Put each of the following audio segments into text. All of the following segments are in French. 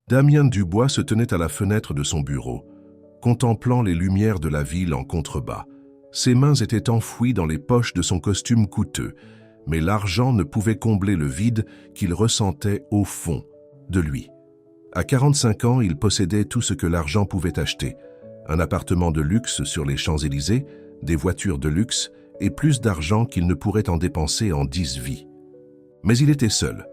Damien Dubois se tenait à la fenêtre de son bureau, contemplant les lumières de la ville en contrebas. Ses mains étaient enfouies dans les poches de son costume coûteux, mais l'argent ne pouvait combler le vide qu'il ressentait au fond de lui. À 45 ans, il possédait tout ce que l'argent pouvait acheter. Un appartement de luxe sur les Champs-Élysées, des voitures de luxe et plus d'argent qu'il ne pourrait en dépenser en 10 vies. Mais il était seul.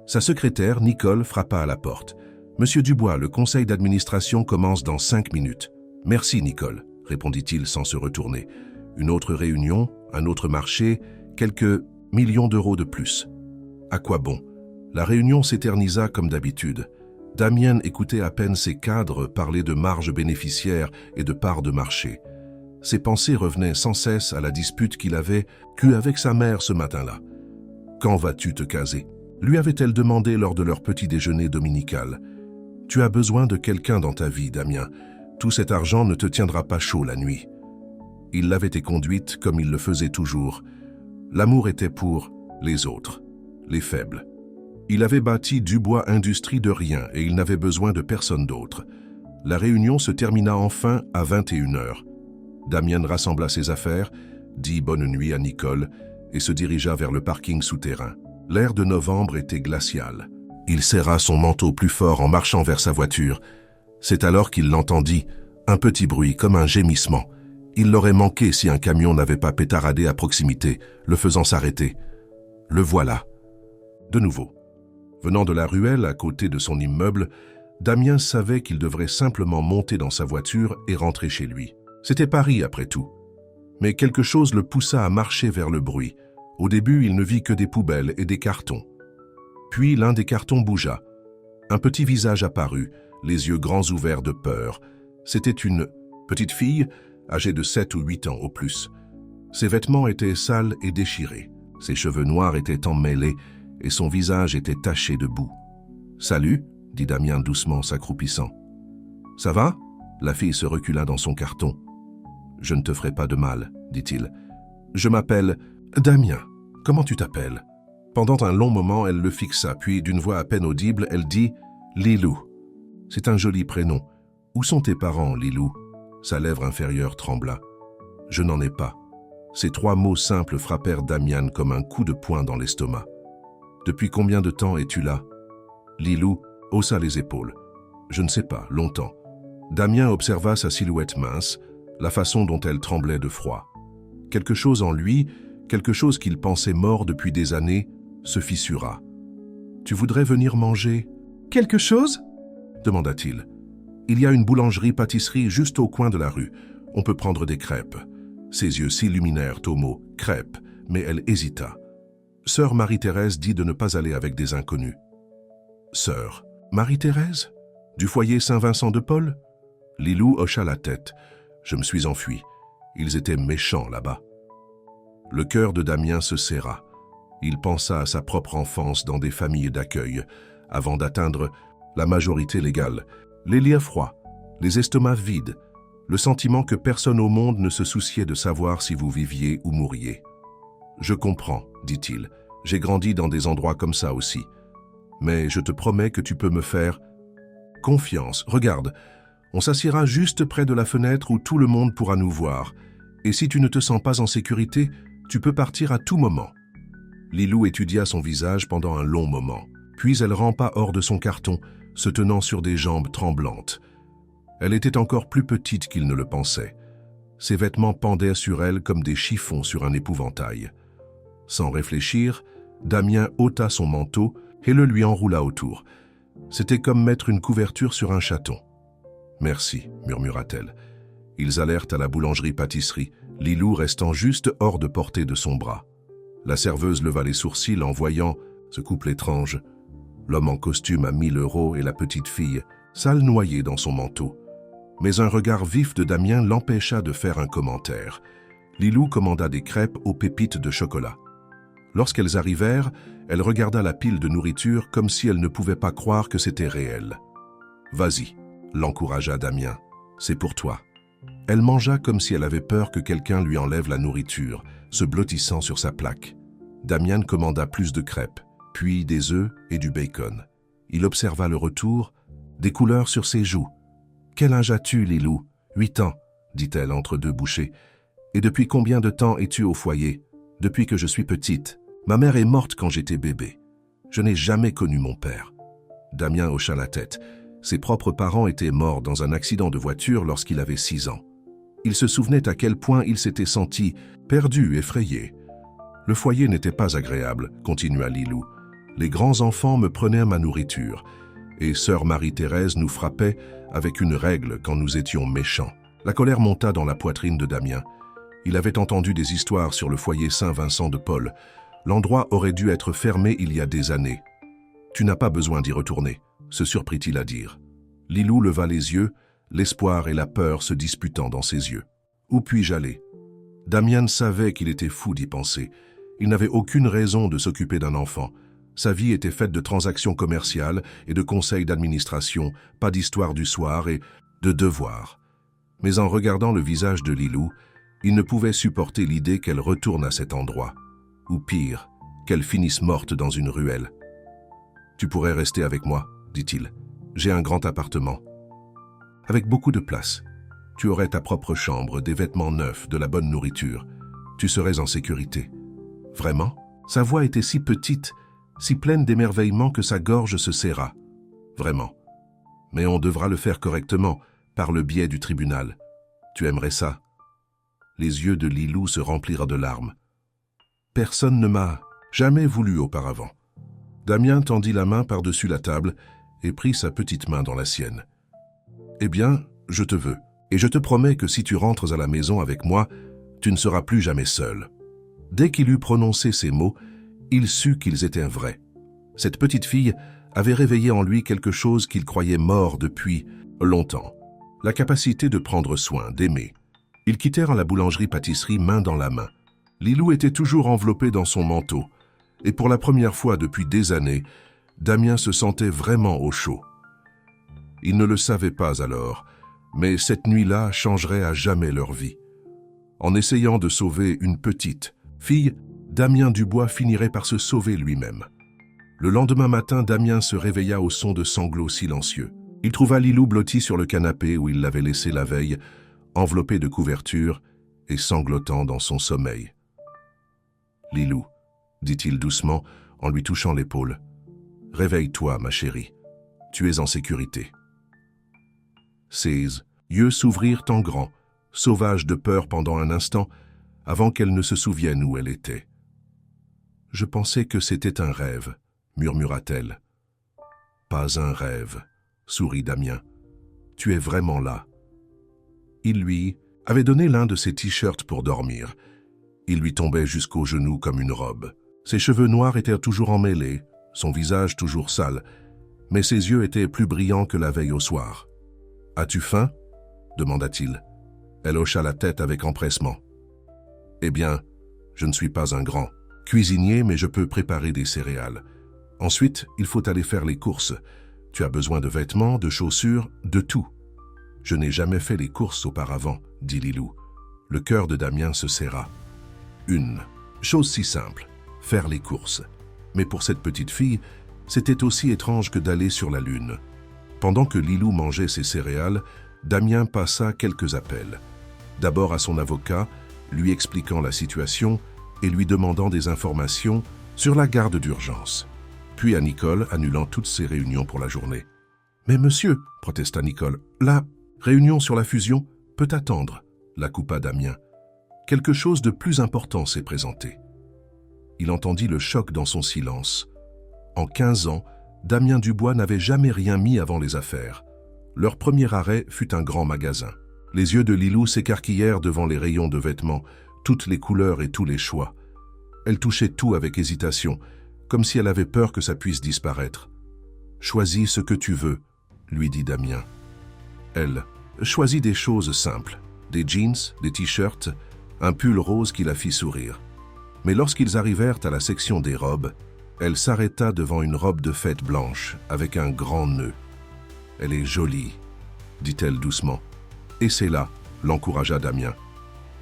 Sa secrétaire, Nicole, frappa à la porte. « Monsieur Dubois, le conseil d'administration commence dans 5 minutes. »« Merci, Nicole, » répondit-il sans se retourner. Une autre réunion, un autre marché, quelques millions d'euros de plus. À quoi bon? La réunion s'éternisa comme d'habitude. Damien écoutait à peine ses cadres parler de marge bénéficiaire et de parts de marché. Ses pensées revenaient sans cesse à la dispute qu'il avait eue avec sa mère ce matin-là. « Quand vas-tu te caser ?» lui avait-elle demandé lors de leur petit déjeuner dominical. « Tu as besoin de quelqu'un dans ta vie, Damien. Tout cet argent ne te tiendra pas chaud la nuit. » Il l'avait éconduite comme il le faisait toujours. L'amour était pour les autres, les faibles. Il avait bâti Dubois Industrie de rien et il n'avait besoin de personne d'autre. La réunion se termina enfin à 21h. Damien rassembla ses affaires, dit bonne nuit à Nicole et se dirigea vers le parking souterrain. L'air de novembre était glacial. Il serra son manteau plus fort en marchant vers sa voiture. C'est alors qu'il l'entendit, un petit bruit comme un gémissement. Il l'aurait manqué si un camion n'avait pas pétaradé à proximité, le faisant s'arrêter. Le voilà. De nouveau. Venant de la ruelle à côté de son immeuble, Damien savait qu'il devrait simplement monter dans sa voiture et rentrer chez lui. C'était Paris après tout. Mais quelque chose le poussa à marcher vers le bruit. Au début, il ne vit que des poubelles et des cartons. Puis l'un des cartons bougea. Un petit visage apparut, les yeux grands ouverts de peur. C'était une petite fille, âgée de 7 ou 8 ans au plus. Ses vêtements étaient sales et déchirés. Ses cheveux noirs étaient emmêlés et son visage était taché de boue. « Salut » dit Damien doucement, s'accroupissant. « Ça va » La fille se recula dans son carton. « Je ne te ferai pas de mal, » dit-il. « Je m'appelle Damien. Comment tu t'appelles » Pendant un long moment, elle le fixa, puis d'une voix à peine audible, elle dit « Lilou. » C'est un joli prénom. Où sont tes parents, Lilou ? Sa lèvre inférieure trembla. « Je n'en ai pas. » Ces 3 mots simples frappèrent Damien comme un coup de poing dans l'estomac. « Depuis combien de temps es-tu là ?» Lilou haussa les épaules. « Je ne sais pas, longtemps. » Damien observa sa silhouette mince, la façon dont elle tremblait de froid. Quelque chose en lui, quelque chose qu'il pensait mort depuis des années, se fissura. « Tu voudrais venir manger ?»« Quelque chose ?» demanda-t-il. « Il y a une boulangerie-pâtisserie juste au coin de la rue. On peut prendre des crêpes. » Ses yeux s'illuminèrent au mot « crêpes », mais elle hésita. Sœur Marie-Thérèse dit de ne pas aller avec des inconnus. Sœur Marie-Thérèse ? Du foyer Saint-Vincent de Paul ? Lilou hocha la tête. Je me suis enfui. Ils étaient méchants là-bas. Le cœur de Damien se serra. Il pensa à sa propre enfance dans des familles d'accueil, avant d'atteindre la majorité légale. Les liens froids, les estomacs vides, le sentiment que personne au monde ne se souciait de savoir si vous viviez ou mouriez. « Je comprends, » dit-il. « J'ai grandi dans des endroits comme ça aussi. Mais je te promets que tu peux me faire confiance. Regarde, on s'assiera juste près de la fenêtre où tout le monde pourra nous voir. Et si tu ne te sens pas en sécurité, tu peux partir à tout moment. » Lilou étudia son visage pendant un long moment. Puis elle rampa hors de son carton, se tenant sur des jambes tremblantes. Elle était encore plus petite qu'il ne le pensait. Ses vêtements pendaient sur elle comme des chiffons sur un épouvantail. Sans réfléchir, Damien ôta son manteau et le lui enroula autour. C'était comme mettre une couverture sur un chaton. « Merci » murmura-t-elle. Ils allèrent à la boulangerie-pâtisserie, Lilou restant juste hors de portée de son bras. La serveuse leva les sourcils en voyant ce couple étrange. L'homme en costume à 1000 € et la petite fille, sale noyée dans son manteau. Mais un regard vif de Damien l'empêcha de faire un commentaire. Lilou commanda des crêpes aux pépites de chocolat. Lorsqu'elles arrivèrent, elle regarda la pile de nourriture comme si elle ne pouvait pas croire que c'était réel. « Vas-y » l'encouragea Damien. « C'est pour toi. » Elle mangea comme si elle avait peur que quelqu'un lui enlève la nourriture, se blottissant sur sa plaque. Damien commanda plus de crêpes, puis des œufs et du bacon. Il observa le retour, des couleurs sur ses joues. « Quel âge as-tu, Lilou ?»« 8 ans, dit-elle entre deux bouchées. « Et depuis combien de temps es-tu au foyer ?»« Depuis que je suis petite. Ma mère est morte quand j'étais bébé. Je n'ai jamais connu mon père. » Damien hocha la tête. Ses propres parents étaient morts dans un accident de voiture lorsqu'il avait 6 ans. Il se souvenait à quel point il s'était senti perdu, effrayé. « Le foyer n'était pas agréable, continua Lilou. Les grands enfants me prenaient ma nourriture, et sœur Marie-Thérèse nous frappait avec une règle quand nous étions méchants. » La colère monta dans la poitrine de Damien. Il avait entendu des histoires sur le foyer Saint-Vincent de Paul. L'endroit aurait dû être fermé il y a des années. « Tu n'as pas besoin d'y retourner », se surprit-il à dire. Lilou leva les yeux, l'espoir et la peur se disputant dans ses yeux. « Où puis-je aller ?» Damien savait qu'il était fou d'y penser. Il n'avait aucune raison de s'occuper d'un enfant. Sa vie était faite de transactions commerciales et de conseils d'administration, pas d'histoire du soir et de devoirs. Mais en regardant le visage de Lilou, il ne pouvait supporter l'idée qu'elle retourne à cet endroit. Ou pire, qu'elle finisse morte dans une ruelle. « Tu pourrais rester avec moi, dit-il. J'ai un grand appartement. Avec beaucoup de place. Tu aurais ta propre chambre, des vêtements neufs, de la bonne nourriture. Tu serais en sécurité. » Vraiment ? Sa voix était si petite, si pleine d'émerveillement que sa gorge se serra. Vraiment. Mais on devra le faire correctement, par le biais du tribunal. Tu aimerais ça ? Les yeux de Lilou se remplirent de larmes. Personne ne m'a jamais voulu auparavant. Damien tendit la main par-dessus la table et prit sa petite main dans la sienne. Eh bien, je te veux, et je te promets que si tu rentres à la maison avec moi, tu ne seras plus jamais seul. Dès qu'il eut prononcé ces mots, il sut qu'ils étaient vrais. Cette petite fille avait réveillé en lui quelque chose qu'il croyait mort depuis longtemps. La capacité de prendre soin, d'aimer. Ils quittèrent la boulangerie-pâtisserie main dans la main. Lilou était toujours enveloppé dans son manteau, et pour la première fois depuis des années, Damien se sentait vraiment au chaud. Il ne le savait pas alors, mais cette nuit-là changerait à jamais leur vie. En essayant de sauver une petite fille, Damien Dubois finirait par se sauver lui-même. Le lendemain matin, Damien se réveilla au son de sanglots silencieux. Il trouva Lilou blottie sur le canapé où il l'avait laissée la veille, enveloppée de couverture et sanglotant dans son sommeil. « Lilou, » dit-il doucement en lui touchant l'épaule, « réveille-toi, ma chérie. Tu es en sécurité. » Ses yeux s'ouvrirent en grand, sauvages de peur pendant un instant, avant qu'elle ne se souvienne où elle était. « Je pensais que c'était un rêve, » murmura-t-elle. « Pas un rêve, » sourit Damien. « Tu es vraiment là. » Il lui avait donné l'un de ses t-shirts pour dormir. Il lui tombait jusqu'aux genoux comme une robe. Ses cheveux noirs étaient toujours emmêlés, son visage toujours sale, mais ses yeux étaient plus brillants que la veille au soir. « As-tu faim » demanda-t-il. Elle hocha la tête avec empressement. « Eh bien, je ne suis pas un grand cuisinier, mais je peux préparer des céréales. Ensuite, il faut aller faire les courses. Tu as besoin de vêtements, de chaussures, de tout. » « Je n'ai jamais fait les courses auparavant, » dit Lilou. Le cœur de Damien se serra. Une chose si simple, faire les courses. Mais pour cette petite fille, c'était aussi étrange que d'aller sur la lune. Pendant que Lilou mangeait ses céréales, Damien passa quelques appels. D'abord à son avocat, lui expliquant la situation et lui demandant des informations sur la garde d'urgence. Puis à Nicole, annulant toutes ses réunions pour la journée. « Mais monsieur, » protesta Nicole, « la réunion sur la fusion peut attendre, » la coupa Damien. Quelque chose de plus important s'est présenté. Il entendit le choc dans son silence. En 15 ans, Damien Dubois n'avait jamais rien mis avant les affaires. Leur premier arrêt fut un grand magasin. Les yeux de Lilou s'écarquillèrent devant les rayons de vêtements, toutes les couleurs et tous les choix. Elle touchait tout avec hésitation, comme si elle avait peur que ça puisse disparaître. « Choisis ce que tu veux, » lui dit Damien. Elle choisit des choses simples, des jeans, des t-shirts, un pull rose qui la fit sourire. Mais lorsqu'ils arrivèrent à la section des robes, elle s'arrêta devant une robe de fête blanche avec un grand nœud. « Elle est jolie, » dit-elle doucement. « Et c'est là, » l'encouragea Damien.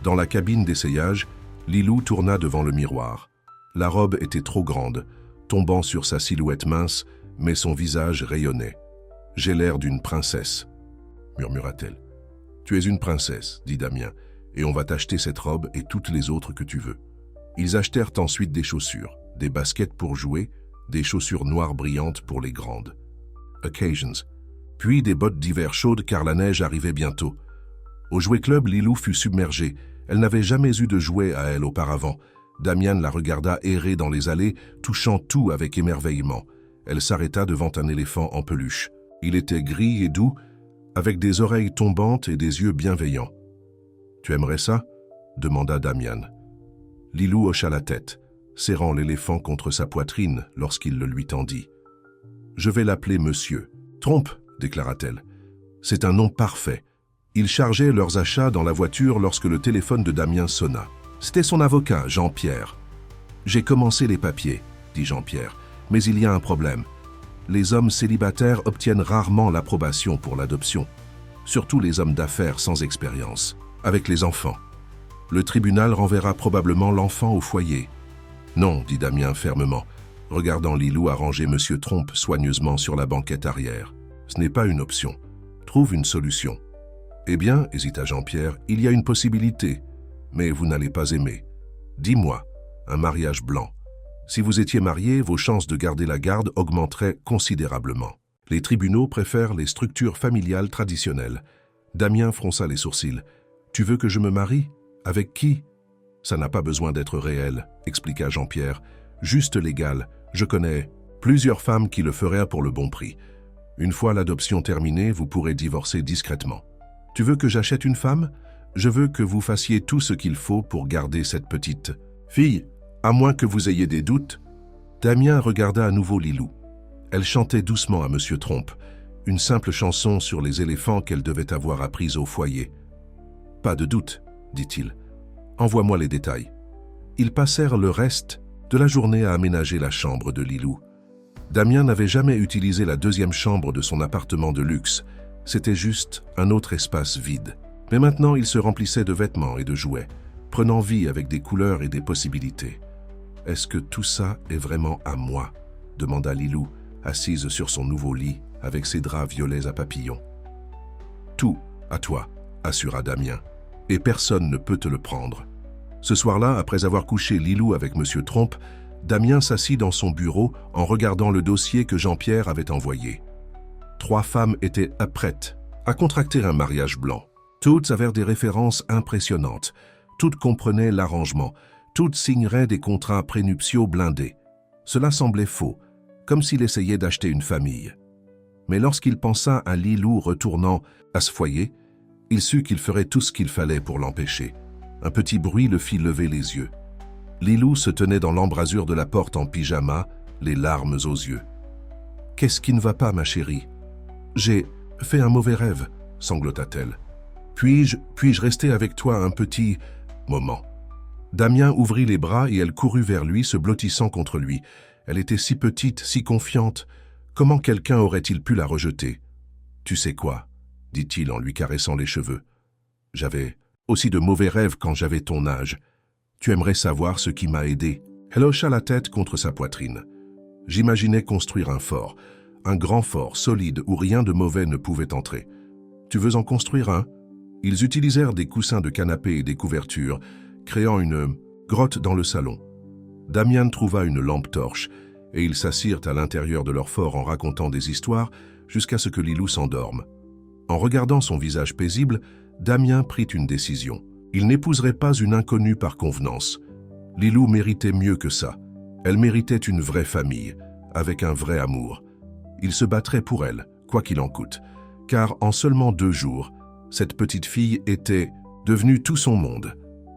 Dans la cabine d'essayage, Lilou tourna devant le miroir. La robe était trop grande, tombant sur sa silhouette mince, mais son visage rayonnait. « J'ai l'air d'une princesse, murmura-t-elle. Tu es une princesse, dit Damien, et on va t'acheter cette robe et toutes les autres que tu veux. Ils achetèrent ensuite des chaussures, des baskets pour jouer, des chaussures noires brillantes pour les grandes. Occasions. Puis des bottes d'hiver chaudes car la neige arrivait bientôt. Au jouet club, Lilou fut submergée. Elle n'avait jamais eu de jouet à elle auparavant. Damian la regarda errer dans les allées, touchant tout avec émerveillement. Elle s'arrêta devant un éléphant en peluche. Il était gris et doux, avec des oreilles tombantes et des yeux bienveillants. « Tu aimerais ça ?» demanda Damian. Lilou hocha la tête, serrant l'éléphant contre sa poitrine lorsqu'il le lui tendit. « Je vais l'appeler monsieur. »« Trompe !» déclara-t-elle. « C'est un nom parfait. » Ils chargeaient leurs achats dans la voiture lorsque le téléphone de Damien sonna. C'était son avocat, Jean-Pierre. « J'ai commencé les papiers, » dit Jean-Pierre, « mais il y a un problème. Les hommes célibataires obtiennent rarement l'approbation pour l'adoption, surtout les hommes d'affaires sans expérience, avec les enfants. Le tribunal renverra probablement l'enfant au foyer. »« Non, » dit Damien fermement, regardant Lilou arranger M. Trompe soigneusement sur la banquette arrière. « Ce n'est pas une option. Trouve une solution. » « Eh bien, hésita Jean-Pierre, il y a une possibilité, mais vous n'allez pas aimer. Dis-moi, un mariage blanc. Si vous étiez marié, vos chances de garder la garde augmenteraient considérablement. Les tribunaux préfèrent les structures familiales traditionnelles. » Damien fronça les sourcils. « Tu veux que je me marie? Avec qui? »« Ça n'a pas besoin d'être réel, » expliqua Jean-Pierre. « Juste légal. Je connais plusieurs femmes qui le feraient pour le bon prix. Une fois l'adoption terminée, vous pourrez divorcer discrètement. Tu veux que j'achète une femme? Je veux que vous fassiez tout ce qu'il faut pour garder cette petite fille, à moins que vous ayez des doutes. » Damien regarda à nouveau Lilou. Elle chantait doucement à M. Trompe, une simple chanson sur les éléphants qu'elle devait avoir apprise au foyer. « Pas de doute, » dit-il. « Envoie-moi les détails. » Ils passèrent le reste de la journée à aménager la chambre de Lilou. Damien n'avait jamais utilisé la deuxième chambre de son appartement de luxe. C'était juste un autre espace vide. Mais maintenant, il se remplissait de vêtements et de jouets, prenant vie avec des couleurs et des possibilités. « Est-ce que tout ça est vraiment à moi ?» demanda Lilou, assise sur son nouveau lit avec ses draps violets à papillons. « Tout à toi, » assura Damien, « et personne ne peut te le prendre. » Ce soir-là, après avoir couché Lilou avec M. Trompe, Damien s'assit dans son bureau en regardant le dossier que Jean-Pierre avait envoyé. 3 femmes étaient prêtes à contracter un mariage blanc. Toutes avaient des références impressionnantes. Toutes comprenaient l'arrangement. Toutes signeraient des contrats prénuptiaux blindés. Cela semblait faux, comme s'il essayait d'acheter une famille. Mais lorsqu'il pensa à Lilou retournant à ce foyer, il sut qu'il ferait tout ce qu'il fallait pour l'empêcher. Un petit bruit le fit lever les yeux. Lilou se tenait dans l'embrasure de la porte en pyjama, les larmes aux yeux. « Qu'est-ce qui ne va pas, ma chérie ? » « J'ai fait un mauvais rêve, » sanglota-t-elle. « Puis-je rester avec toi un petit moment ?» Damien ouvrit les bras et elle courut vers lui, se blottissant contre lui. Elle était si petite, si confiante. Comment quelqu'un aurait-il pu la rejeter? « Tu sais quoi ?» dit-il en lui caressant les cheveux. « J'avais aussi de mauvais rêves quand j'avais ton âge. Tu aimerais savoir ce qui m'a aidé. » Elle hocha la tête contre sa poitrine. « J'imaginais construire un fort. Un grand fort, solide, où rien de mauvais ne pouvait entrer. Tu veux en construire un? » Ils utilisèrent des coussins de canapé et des couvertures, créant une grotte dans le salon. Damian trouva une lampe torche, et ils s'assirent à l'intérieur de leur fort en racontant des histoires jusqu'à ce que Lilou s'endorme. En regardant son visage paisible, Damien prit une décision. Il n'épouserait pas une inconnue par convenance. Lilou méritait mieux que ça. Elle méritait une vraie famille, avec un vrai amour. Il se battrait pour elle, quoi qu'il en coûte, car en seulement 2 jours, cette petite fille était devenue tout son monde.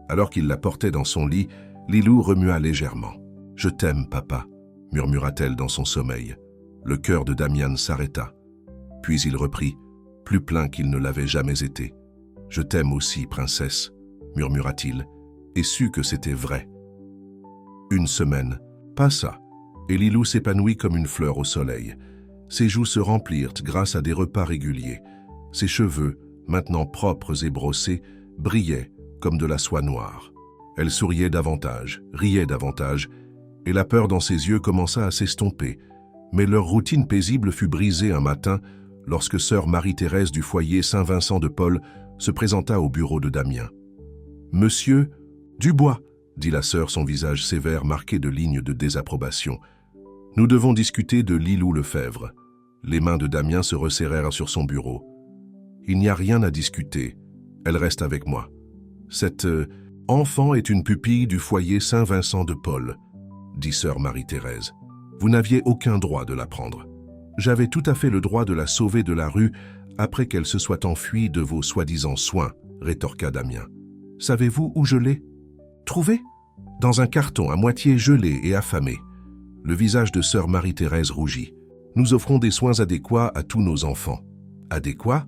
Alors qu'il la portait dans son lit, Lilou remua légèrement. « Je t'aime, papa », murmura-t-elle dans son sommeil. Le cœur de Damian s'arrêta. Puis il reprit, plus plein qu'il ne l'avait jamais été. « Je t'aime aussi, princesse », murmura-t-il, et sut que c'était vrai. 1 semaine passa, et Lilou s'épanouit comme une fleur au soleil. Ses joues se remplirent grâce à des repas réguliers. Ses cheveux, maintenant propres et brossés, brillaient comme de la soie noire. Elle souriait davantage, riait davantage, et la peur dans ses yeux commença à s'estomper. Mais leur routine paisible fut brisée un matin lorsque sœur Marie-Thérèse du foyer Saint-Vincent de Paul se présenta au bureau de Damien. « Monsieur Dubois », dit la sœur, son visage sévère marqué de lignes de désapprobation. « Nous devons discuter de Lilou Lefebvre. » Les mains de Damien se resserrèrent sur son bureau. « Il n'y a rien à discuter. Elle reste avec moi. Cette enfant est une pupille du foyer Saint-Vincent de Paul, » dit sœur Marie-Thérèse. « Vous n'aviez aucun droit de la prendre. J'avais tout à fait le droit de la sauver de la rue après qu'elle se soit enfuie de vos soi-disant soins, » rétorqua Damien. « Savez-vous où je l'ai trouvée ? Dans un carton à moitié gelé et affamé. » Le visage de sœur Marie-Thérèse rougit. « Nous offrons des soins adéquats à tous nos enfants. » « Adéquats ?»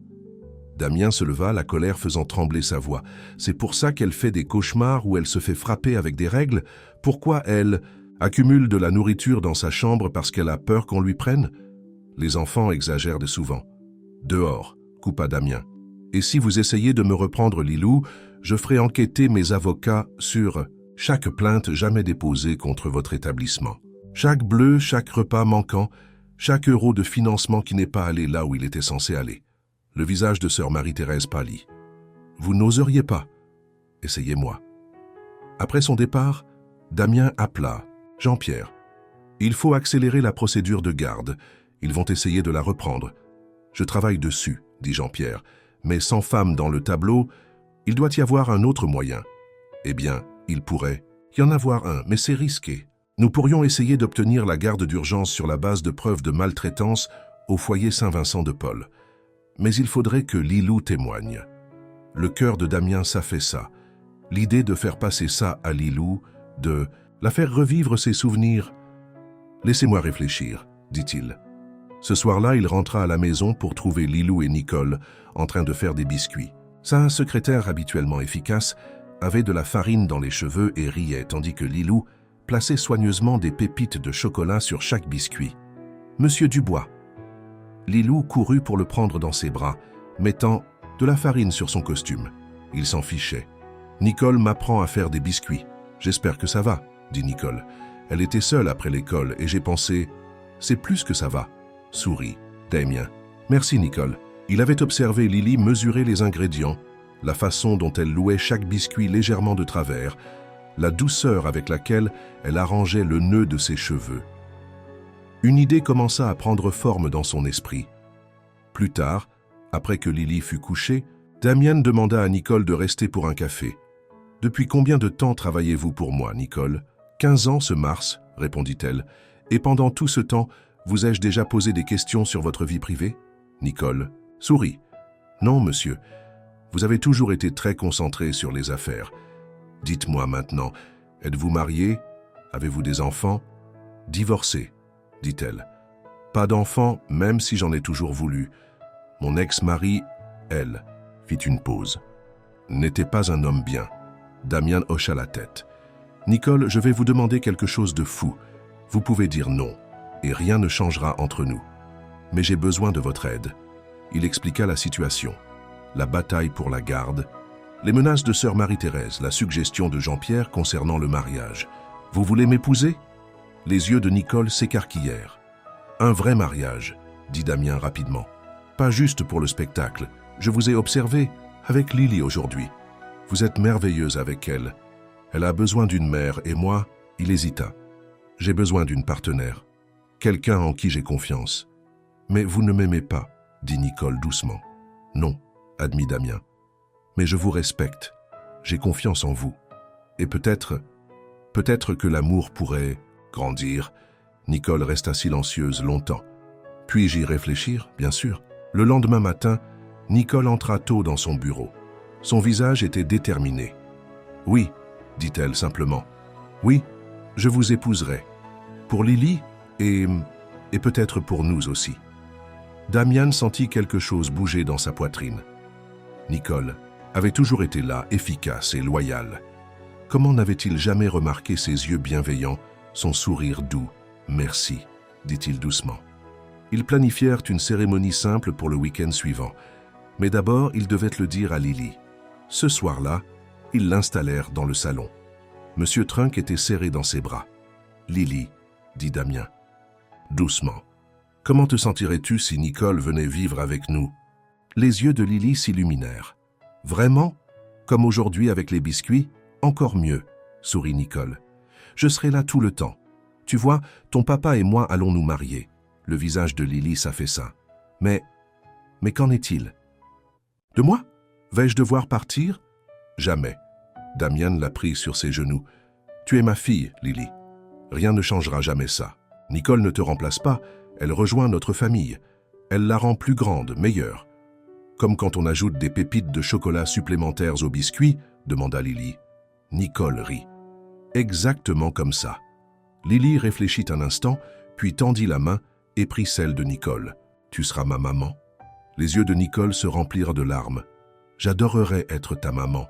Damien se leva, la colère faisant trembler sa voix. « C'est pour ça qu'elle fait des cauchemars où elle se fait frapper avec des règles? Pourquoi elle accumule de la nourriture dans sa chambre parce qu'elle a peur qu'on lui prenne? Les enfants exagèrent de souvent. »« Dehors !» coupa Damien. « Et si vous essayez de me reprendre Lilou, je ferai enquêter mes avocats sur chaque plainte jamais déposée contre votre établissement. Chaque bleu, chaque repas manquant, chaque euro de financement qui n'est pas allé là où il était censé aller. » Le visage de sœur Marie-Thérèse pâlit. « Vous n'oseriez pas. Essayez-moi. » Après son départ, Damien appela Jean-Pierre. « Il faut accélérer la procédure de garde. Ils vont essayer de la reprendre. »« Je travaille dessus, » dit Jean-Pierre. « Mais sans femme dans le tableau, il doit y avoir un autre moyen. » « Eh bien, il pourrait y en avoir un, mais c'est risqué. Nous pourrions essayer d'obtenir la garde d'urgence sur la base de preuves de maltraitance au foyer Saint-Vincent de Paul. Mais il faudrait que Lilou témoigne. » Le cœur de Damien s'affaissa. L'idée de faire passer ça à Lilou, de la faire revivre ses souvenirs. « Laissez-moi réfléchir, » dit-il. Ce soir-là, il rentra à la maison pour trouver Lilou et Nicole en train de faire des biscuits. Sa secrétaire habituellement efficace avait de la farine dans les cheveux et riait, tandis que Lilou plaçait soigneusement des pépites de chocolat sur chaque biscuit. « Monsieur Dubois !» Lilou courut pour le prendre dans ses bras, mettant de la farine sur son costume. Il s'en fichait. « Nicole m'apprend à faire des biscuits. J'espère que ça va, » dit Nicole. Elle était seule après l'école et j'ai pensé « c'est plus que ça va », sourit Damien. « Merci Nicole. » Il avait observé Lily mesurer les ingrédients, la façon dont elle louait chaque biscuit légèrement de travers, la douceur avec laquelle elle arrangeait le nœud de ses cheveux. Une idée commença à prendre forme dans son esprit. Plus tard, après que Lily fut couchée, Damien demanda à Nicole de rester pour un café. « Depuis combien de temps travaillez-vous pour moi, Nicole ?»« 15 ans ce mars, » répondit-elle. « Et pendant tout ce temps, vous ai-je déjà posé des questions sur votre vie privée ?» Nicole sourit. « Non, monsieur. Vous avez toujours été très concentré sur les affaires. Dites-moi maintenant, êtes-vous marié? Avez-vous des enfants? »« Divorcé, » dit-elle. « Pas d'enfants, même si j'en ai toujours voulu. Mon ex-mari, elle, fit une pause. N'était pas un homme bien. » Damien hocha la tête. « Nicole, je vais vous demander quelque chose de fou. Vous pouvez dire non, et rien ne changera entre nous. Mais j'ai besoin de votre aide. » Il expliqua la situation. La bataille pour la garde, les menaces de sœur Marie-Thérèse, la suggestion de Jean-Pierre concernant le mariage. « Vous voulez m'épouser ?» Les yeux de Nicole s'écarquillèrent. « Un vrai mariage, » dit Damien rapidement. « Pas juste pour le spectacle. Je vous ai observé avec Lily aujourd'hui. Vous êtes merveilleuse avec elle. Elle a besoin d'une mère et moi, » il hésita. « J'ai besoin d'une partenaire. Quelqu'un en qui j'ai confiance. »« Mais vous ne m'aimez pas, » dit Nicole doucement. « Non, » admit Damien. « Mais je vous respecte. J'ai confiance en vous. Et peut-être que l'amour pourrait grandir. » Nicole resta silencieuse longtemps. « Puis-je y réfléchir, bien sûr. » Le lendemain matin, Nicole entra tôt dans son bureau. Son visage était déterminé. « Oui, » dit-elle simplement. « Oui, je vous épouserai. Pour Lily et peut-être pour nous aussi. » Damien sentit quelque chose bouger dans sa poitrine. Nicole avait toujours été là, efficace et loyale. Comment n'avait-il jamais remarqué ses yeux bienveillants, son sourire doux? « Merci, » dit-il doucement. Ils planifièrent une cérémonie simple pour le week-end suivant. Mais d'abord, ils devaient le dire à Lily. Ce soir-là, ils l'installèrent dans le salon. Monsieur Trunk était serré dans ses bras. « Lily, » dit Damien. « Doucement. Comment te sentirais-tu si Nicole venait vivre avec nous ?» Les yeux de Lily s'illuminèrent. « Vraiment? Comme aujourd'hui avec les biscuits? Encore mieux, » sourit Nicole. « Je serai là tout le temps. Tu vois, ton papa et moi allons nous marier. » Le visage de Lily s'affaissa. « Mais qu'en est-il? » « De moi? Vais-je devoir partir? » « Jamais. » Damian la prit sur ses genoux. « Tu es ma fille, Lily. Rien ne changera jamais ça. Nicole ne te remplace pas, elle rejoint notre famille. Elle la rend plus grande, meilleure. » « Comme quand on ajoute des pépites de chocolat supplémentaires aux biscuits ?» demanda Lily. Nicole rit. « Exactement comme ça. » Lily réfléchit un instant, puis tendit la main et prit celle de Nicole. « Tu seras ma maman ?» Les yeux de Nicole se remplirent de larmes. « J'adorerais être ta maman. »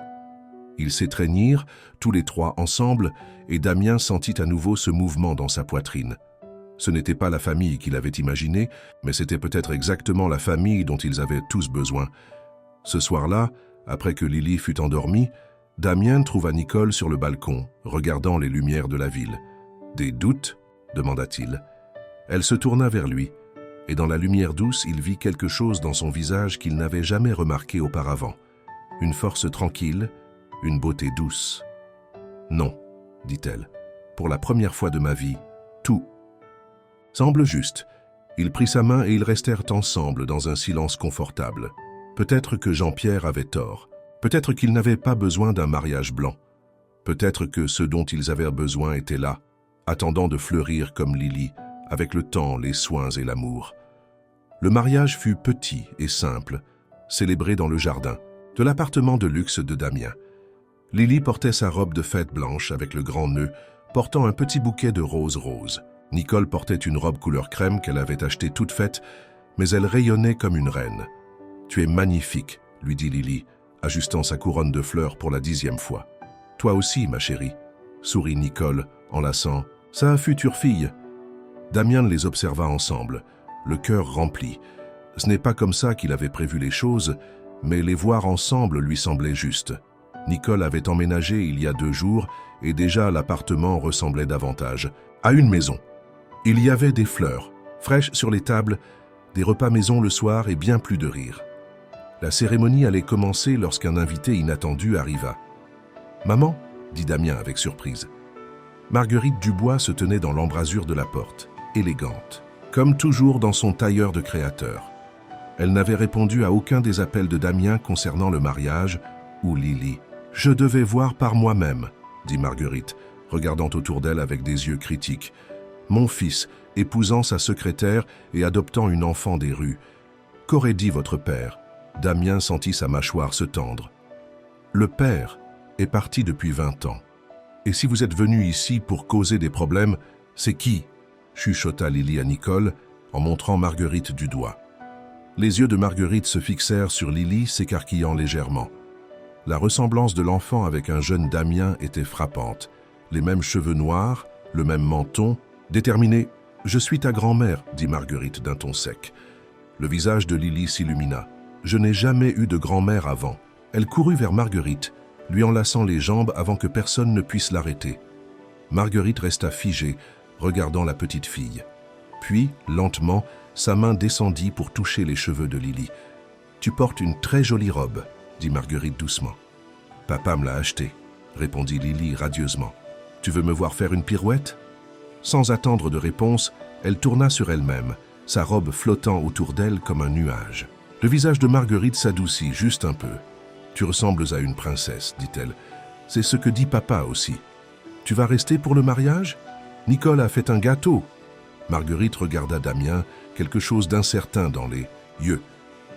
Ils s'étreignirent, tous les trois ensemble, et Damien sentit à nouveau ce mouvement dans sa poitrine. Ce n'était pas la famille qu'il avait imaginée, mais c'était peut-être exactement la famille dont ils avaient tous besoin. Ce soir-là, après que Lily fut endormie, Damien trouva Nicole sur le balcon, regardant les lumières de la ville. « Des doutes ?» demanda-t-il. Elle se tourna vers lui, et dans la lumière douce, il vit quelque chose dans son visage qu'il n'avait jamais remarqué auparavant. Une force tranquille, une beauté douce. « Non, » dit-elle, « pour la première fois de ma vie, tout semble juste. » Il prit sa main et ils restèrent ensemble dans un silence confortable. Peut-être que Jean-Pierre avait tort. Peut-être qu'ils n'avaient pas besoin d'un mariage blanc. Peut-être que ce dont ils avaient besoin était là, attendant de fleurir comme Lily, avec le temps, les soins et l'amour. Le mariage fut petit et simple, célébré dans le jardin de l'appartement de luxe de Damien. Lily portait sa robe de fête blanche avec le grand nœud, portant un petit bouquet de roses roses. Nicole portait une robe couleur crème qu'elle avait achetée toute faite, mais elle rayonnait comme une reine. « Tu es magnifique », lui dit Lily, ajustant sa couronne de fleurs pour la 10e fois. « Toi aussi, ma chérie », sourit Nicole, enlaçant « Sa future fille ». Damien les observa ensemble, le cœur rempli. Ce n'est pas comme ça qu'il avait prévu les choses, mais les voir ensemble lui semblait juste. Nicole avait emménagé il y a 2 jours et déjà l'appartement ressemblait davantage à une maison. Il y avait des fleurs, fraîches sur les tables, des repas maison le soir et bien plus de rire. La cérémonie allait commencer lorsqu'un invité inattendu arriva. « Maman ?» dit Damien avec surprise. Marguerite Dubois se tenait dans l'embrasure de la porte, élégante, comme toujours dans son tailleur de créateur. Elle n'avait répondu à aucun des appels de Damien concernant le mariage ou Lily. « Je devais voir par moi-même, » dit Marguerite, regardant autour d'elle avec des yeux critiques. « Mon fils, épousant sa secrétaire et adoptant une enfant des rues. Qu'aurait dit votre père ?» Damien sentit sa mâchoire se tendre. « Le père est parti depuis 20 ans. Et si vous êtes venu ici pour causer des problèmes, c'est qui ?» chuchota Lily à Nicole en montrant Marguerite du doigt. Les yeux de Marguerite se fixèrent sur Lily, s'écarquillant légèrement. La ressemblance de l'enfant avec un jeune Damien était frappante. Les mêmes cheveux noirs, le même menton. Déterminée, « Je suis ta grand-mère », dit Marguerite d'un ton sec. Le visage de Lily s'illumina. « Je n'ai jamais eu de grand-mère avant. » Elle courut vers Marguerite, lui enlaçant les jambes avant que personne ne puisse l'arrêter. Marguerite resta figée, regardant la petite fille. Puis, lentement, sa main descendit pour toucher les cheveux de Lily. « Tu portes une très jolie robe », dit Marguerite doucement. « Papa me l'a achetée », répondit Lily radieusement. « Tu veux me voir faire une pirouette ?» Sans attendre de réponse, elle tourna sur elle-même, sa robe flottant autour d'elle comme un nuage. Le visage de Marguerite s'adoucit juste un peu. « Tu ressembles à une princesse, dit-elle. C'est ce que dit papa aussi. Tu vas rester pour le mariage ? Nicole a fait un gâteau. » Marguerite regarda Damien, quelque chose d'incertain dans les yeux.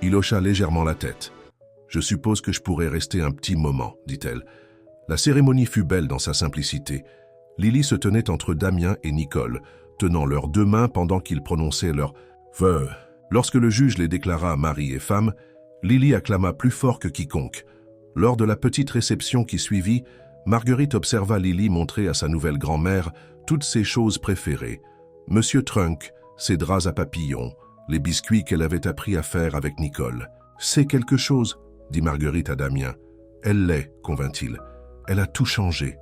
Il hocha légèrement la tête. « Je suppose que je pourrais rester un petit moment, dit-elle. La cérémonie fut belle dans sa simplicité. Lily se tenait entre Damien et Nicole, tenant leurs 2 mains pendant qu'ils prononçaient leur « vœux ». Lorsque le juge les déclara mari et femme, Lily acclama plus fort que quiconque. Lors de la petite réception qui suivit, Marguerite observa Lily montrer à sa nouvelle grand-mère toutes ses choses préférées. Monsieur Trunk, ses draps à papillons, les biscuits qu'elle avait appris à faire avec Nicole. « C'est quelque chose, » dit Marguerite à Damien. « Elle l'est, » convint-il. « Elle a tout changé. »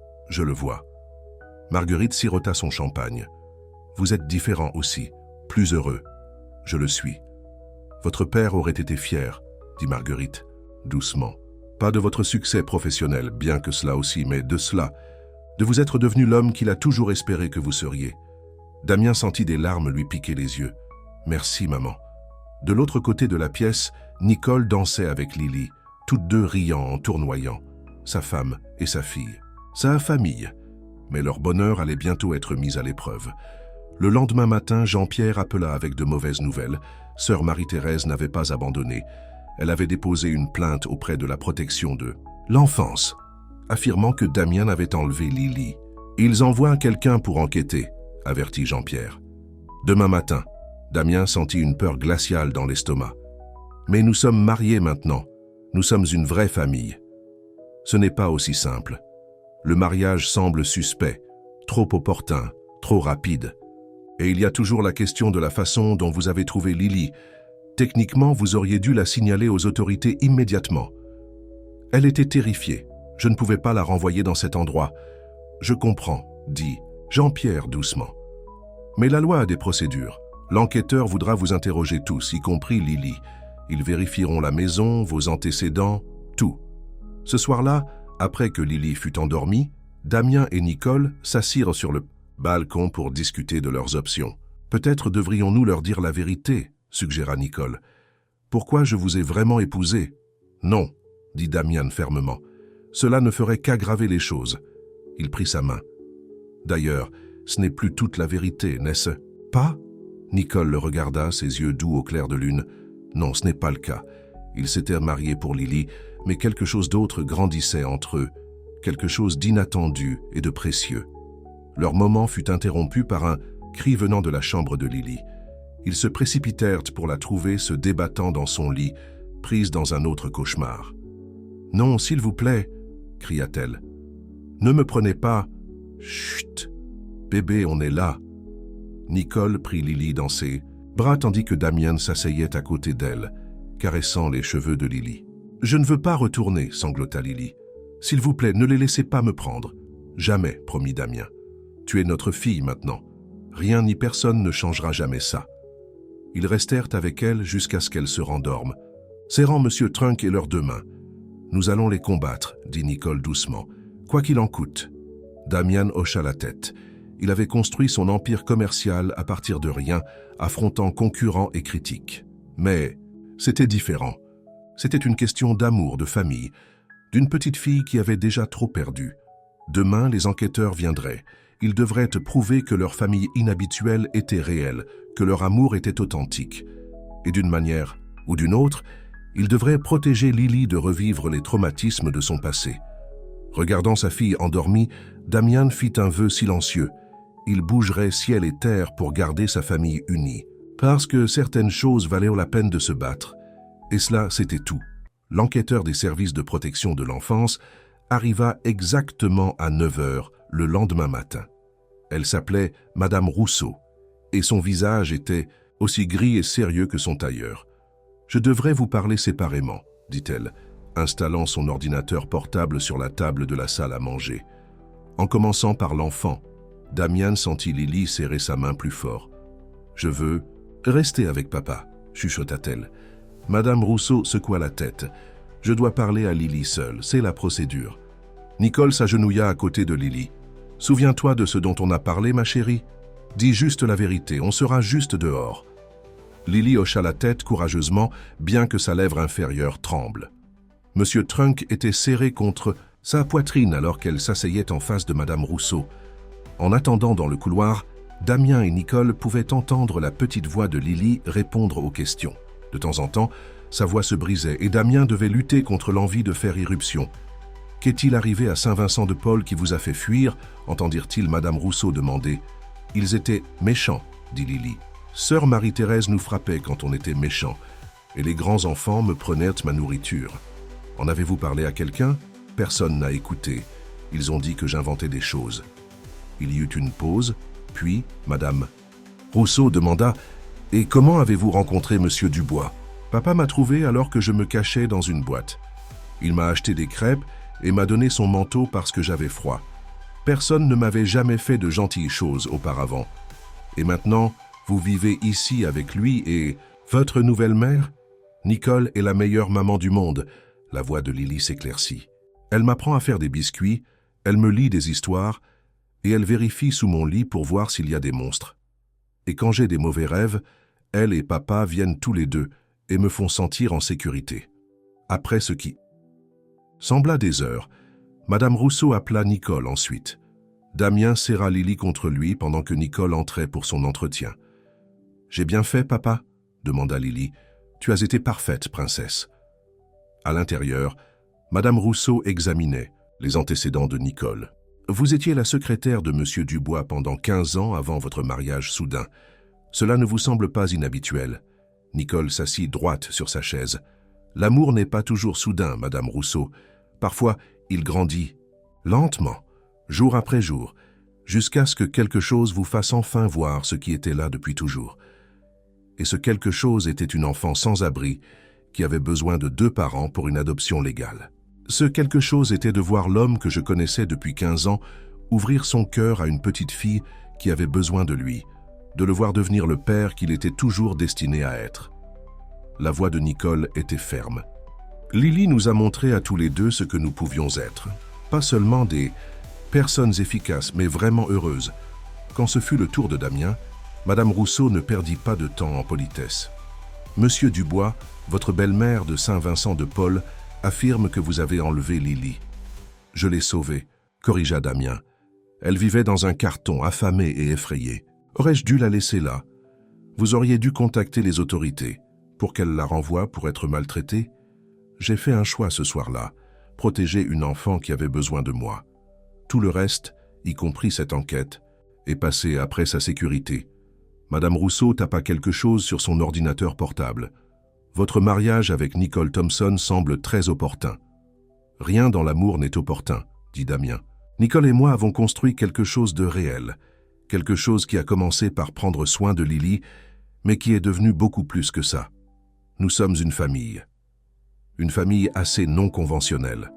« Je le vois. » Marguerite sirota son champagne. « Vous êtes différent aussi. » Plus heureux. Je le suis. Votre père aurait été fier, dit Marguerite, doucement. Pas de votre succès professionnel, bien que cela aussi, mais de cela, de vous être devenu l'homme qu'il a toujours espéré que vous seriez. Damien sentit des larmes lui piquer les yeux. Merci, maman. De l'autre côté de la pièce, Nicole dansait avec Lily, toutes deux riant en tournoyant, sa femme et sa fille. Sa famille. Mais leur bonheur allait bientôt être mis à l'épreuve. Le lendemain matin, Jean-Pierre appela avec de mauvaises nouvelles. Sœur Marie-Thérèse n'avait pas abandonné. Elle avait déposé une plainte auprès de la protection de l'enfance, affirmant que Damien avait enlevé Lily. « Ils envoient quelqu'un pour enquêter », avertit Jean-Pierre. Demain matin, Damien sentit une peur glaciale dans l'estomac. « Mais nous sommes mariés maintenant. Nous sommes une vraie famille. » Ce n'est pas aussi simple. Le mariage semble suspect, trop opportun, trop rapide. Et il y a toujours la question de la façon dont vous avez trouvé Lily. Techniquement, vous auriez dû la signaler aux autorités immédiatement. Elle était terrifiée. Je ne pouvais pas la renvoyer dans cet endroit. Je comprends, dit Jean-Pierre doucement. Mais la loi a des procédures. L'enquêteur voudra vous interroger tous, y compris Lily. Ils vérifieront la maison, vos antécédents, tout. Ce soir-là, après que Lily fut endormie, Damien et Nicole s'assirent sur le balcon pour discuter de leurs options. Peut-être devrions-nous leur dire la vérité, suggéra Nicole. Pourquoi je vous ai vraiment épousé? Non, dit Damien fermement. Cela ne ferait qu'aggraver les choses. Il prit sa main. D'ailleurs, ce n'est plus toute la vérité, n'est-ce pas? Nicole le regarda, ses yeux doux au clair de lune. Non, ce n'est pas le cas. Ils s'étaient mariés pour Lily, mais quelque chose d'autre grandissait entre eux, quelque chose d'inattendu et de précieux. Leur moment fut interrompu par un cri venant de la chambre de Lily. Ils se précipitèrent pour la trouver se débattant dans son lit, prise dans un autre cauchemar. « Non, s'il vous plaît !» cria-t-elle. « Ne me prenez pas !»« Chut ! Bébé, on est là !» Nicole prit Lily dans ses bras tandis que Damien s'asseyait à côté d'elle, caressant les cheveux de Lily. « Je ne veux pas retourner, sanglota Lily. S'il vous plaît, ne les laissez pas me prendre. »« Jamais, promit Damien. Tu es notre fille maintenant. Rien ni personne ne changera jamais ça. » Ils restèrent avec elle jusqu'à ce qu'elle se rendorme, serrant M. Trunk et leurs deux mains. « Nous allons les combattre, » dit Nicole doucement, « quoi qu'il en coûte. » Damien hocha la tête. Il avait construit son empire commercial à partir de rien, affrontant concurrents et critiques. Mais c'était différent. C'était une question d'amour, de famille, d'une petite fille qui avait déjà trop perdu. Demain, les enquêteurs viendraient. Ils devraient prouver que leur famille inhabituelle était réelle, que leur amour était authentique. Et d'une manière ou d'une autre, ils devraient protéger Lily de revivre les traumatismes de son passé. Regardant sa fille endormie, Damien fit un vœu silencieux. Il bougerait ciel et terre pour garder sa famille unie. Parce que certaines choses valaient la peine de se battre. Et cela, c'était tout. L'enquêteur des services de protection de l'enfance arriva exactement à 9 heures le lendemain matin. Elle s'appelait Madame Rousseau, et son visage était aussi gris et sérieux que son tailleur. « Je devrais vous parler séparément, » dit-elle, installant son ordinateur portable sur la table de la salle à manger. En commençant par l'enfant, Damien sentit Lily serrer sa main plus fort. « Je veux rester avec papa, » chuchota-t-elle. Madame Rousseau secoua la tête. « Je dois parler à Lily seule, c'est la procédure. » Nicole s'agenouilla à côté de Lily. « Souviens-toi de ce dont on a parlé, ma chérie? Dis juste la vérité, on sera juste dehors. » Lily hocha la tête courageusement, bien que sa lèvre inférieure tremble. Monsieur Trunk était serré contre sa poitrine alors qu'elle s'asseyait en face de Madame Rousseau. En attendant dans le couloir, Damien et Nicole pouvaient entendre la petite voix de Lily répondre aux questions. De temps en temps, sa voix se brisait et Damien devait lutter contre l'envie de faire irruption. « Qu'est-il arrivé à Saint-Vincent-de-Paul qui vous a fait fuir ?» entendirent-ils Madame Rousseau demander. « Ils étaient méchants, » dit Lily. « Sœur Marie-Thérèse nous frappait quand on était méchants, et les grands enfants me prenaient ma nourriture. En avez-vous parlé à quelqu'un? Personne n'a écouté. Ils ont dit que j'inventais des choses. » Il y eut une pause, puis Madame Rousseau demanda « Et comment avez-vous rencontré Monsieur Dubois ?»« Papa m'a trouvé alors que je me cachais dans une boîte. Il m'a acheté des crêpes et m'a donné son manteau parce que j'avais froid. Personne ne m'avait jamais fait de gentilles choses auparavant. Et maintenant, Vous vivez ici avec lui et... Votre nouvelle mère? Nicole est la meilleure maman du monde. La voix de Lily s'éclaircit. Elle m'apprend à faire des biscuits, elle me lit des histoires, et elle vérifie sous mon lit pour voir s'il y a des monstres. Et quand j'ai des mauvais rêves, elle et papa viennent tous les deux et me font sentir en sécurité. Après ce qui sembla des heures, Madame Rousseau appela Nicole ensuite. Damien serra Lily contre lui pendant que Nicole entrait pour son entretien. « J'ai bien fait, papa ?» demanda Lily. « Tu as été parfaite, princesse. » À l'intérieur, Madame Rousseau examinait les antécédents de Nicole. « Vous étiez la secrétaire de Monsieur Dubois pendant 15 ans avant votre mariage soudain. Cela ne vous semble pas inhabituel. » Nicole s'assit droite sur sa chaise. « L'amour n'est pas toujours soudain, Madame Rousseau. Parfois, il grandit, lentement, jour après jour, jusqu'à ce que quelque chose vous fasse enfin voir ce qui était là depuis toujours. Et ce quelque chose était une enfant sans abri qui avait besoin de 2 parents pour une adoption légale. Ce quelque chose était de voir l'homme que je connaissais depuis 15 ans ouvrir son cœur à une petite fille qui avait besoin de lui, de le voir devenir le père qu'il était toujours destiné à être. » La voix de Nicole était ferme. « Lily nous a montré à tous les deux ce que nous pouvions être. Pas seulement des personnes efficaces, mais vraiment heureuses. Quand ce fut le tour de Damien, Madame Rousseau ne perdit pas de temps en politesse. « Monsieur Dubois, votre belle-mère de Saint-Vincent-de-Paul, affirme que vous avez enlevé Lily. »« Je l'ai sauvée, » corrigea Damien. « Elle vivait dans un carton, affamée et effrayée. Aurais-je dû la laisser là? Vous auriez dû contacter les autorités pour qu'elles la renvoient pour être maltraitée. J'ai fait un choix ce soir-là, protéger une enfant qui avait besoin de moi. Tout le reste, y compris cette enquête, est passé après sa sécurité. Madame Rousseau tapa quelque chose sur son ordinateur portable. Votre mariage avec Nicole Thompson semble très opportun. »« Rien dans l'amour n'est opportun, » dit Damien. « Nicole et moi avons construit quelque chose de réel, quelque chose qui a commencé par prendre soin de Lily, mais qui est devenu beaucoup plus que ça. Nous sommes une famille assez non conventionnelle.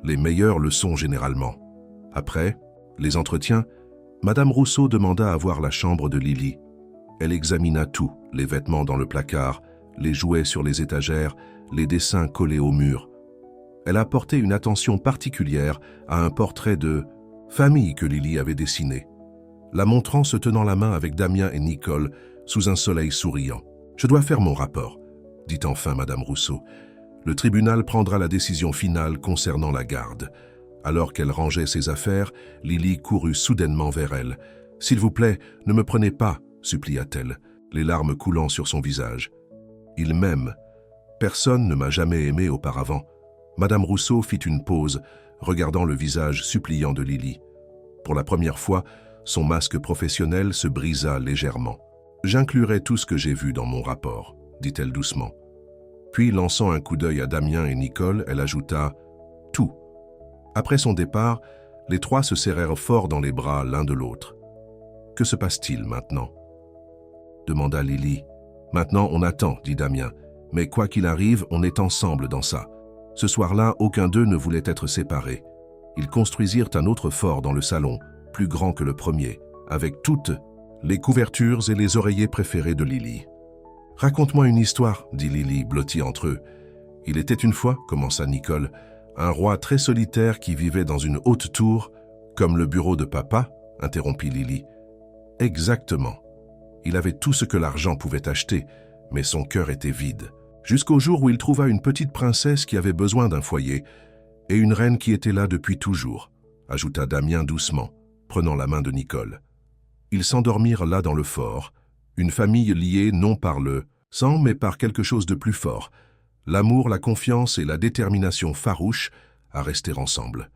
Les meilleurs le sont généralement. » Après les entretiens, Madame Rousseau demanda à voir la chambre de Lily. Elle examina tout, les vêtements dans le placard, les jouets sur les étagères, les dessins collés au mur. Elle a porté une attention particulière à un portrait de famille que Lily avait dessiné, la montrant se tenant la main avec Damien et Nicole sous un soleil souriant. « Je dois faire mon rapport, » dit enfin Madame Rousseau. « Le tribunal prendra la décision finale concernant la garde. » Alors qu'elle rangeait ses affaires, Lily courut soudainement vers elle. « S'il vous plaît, ne me prenez pas, » supplia-t-elle, les larmes coulant sur son visage. « Il m'aime. Personne ne m'a jamais aimé auparavant. » Madame Rousseau fit une pause, regardant le visage suppliant de Lily. Pour la première fois, son masque professionnel se brisa légèrement. « J'inclurai tout ce que j'ai vu dans mon rapport, » dit-elle doucement. Puis, lançant un coup d'œil à Damien et Nicole, elle ajouta « tout ». Après son départ, les 3 se serrèrent fort dans les bras l'un de l'autre. « Que se passe-t-il maintenant ?» demanda Lily. « Maintenant, on attend, » dit Damien. « Mais quoi qu'il arrive, on est ensemble dans ça. » Ce soir-là, aucun d'eux ne voulait être séparés. Ils construisirent un autre fort dans le salon, plus grand que le premier, avec toutes les couvertures et les oreillers préférés de Lily. « Raconte-moi une histoire, » dit Lily, blottie entre eux. « Il était une fois, » commença Nicole, « un roi très solitaire qui vivait dans une haute tour, comme le bureau de papa, » interrompit Lily. « Exactement. Il avait tout ce que l'argent pouvait acheter, mais son cœur était vide. Jusqu'au jour où il trouva une petite princesse qui avait besoin d'un foyer, et une reine qui était là depuis toujours, » ajouta Damien doucement, prenant la main de Nicole. Ils s'endormirent là dans le fort, une famille liée non par le sang, mais par quelque chose de plus fort, l'amour, la confiance et la détermination farouche à rester ensemble.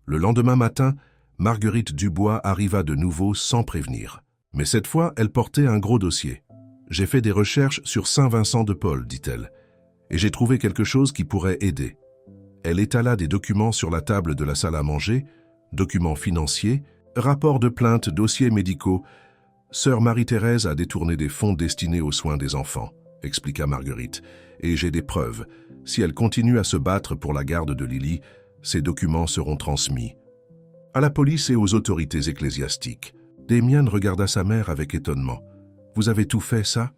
Le lendemain matin, Marguerite Dubois arriva de nouveau sans prévenir. Mais cette fois, elle portait un gros dossier. « J'ai fait des recherches sur Saint-Vincent-de-Paul, dit-elle, et j'ai trouvé quelque chose qui pourrait aider. » Elle étala des documents sur la table de la salle à manger, documents financiers, rapports de plaintes, dossiers médicaux. « Sœur Marie-Thérèse a détourné des fonds destinés aux soins des enfants, » expliqua Marguerite, « et j'ai des preuves. Si elle continue à se battre pour la garde de Lily, ces documents seront transmis à la police et aux autorités ecclésiastiques. » Damien regarda sa mère avec étonnement. « Vous avez tout fait, ça ?»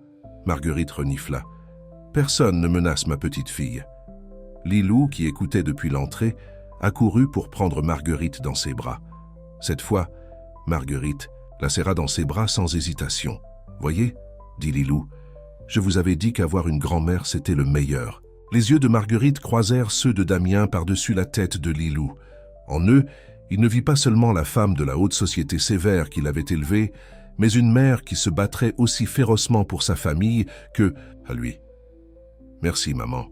Marguerite renifla. « Personne ne menace ma petite fille. » Lilou, qui écoutait depuis l'entrée, accourut pour prendre Marguerite dans ses bras. Cette fois, Marguerite la serra dans ses bras sans hésitation. « Voyez ?» dit Lilou. « Je vous avais dit qu'avoir une grand-mère, c'était le meilleur. » Les yeux de Marguerite croisèrent ceux de Damien par-dessus la tête de Lilou. En eux, il ne vit pas seulement la femme de la haute société sévère qu'il avait élevée, mais une mère qui se battrait aussi férocement pour sa famille que à lui. « Merci, maman, »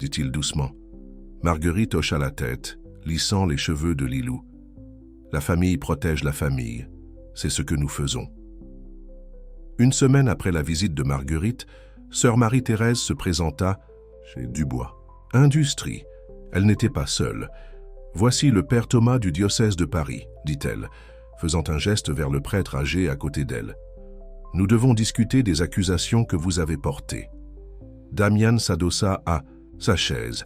dit-il doucement. Marguerite hocha la tête, lissant les cheveux de Lilou. « La famille protège la famille, c'est ce que nous faisons. » Une semaine après la visite de Marguerite, sœur Marie-Thérèse se présenta chez Dubois. Industrie. Elle n'était pas seule. « Voici le père Thomas du diocèse de Paris, » dit-elle, faisant un geste vers le prêtre âgé à côté d'elle. « Nous devons discuter des accusations que vous avez portées. » Damian s'adossa à sa chaise,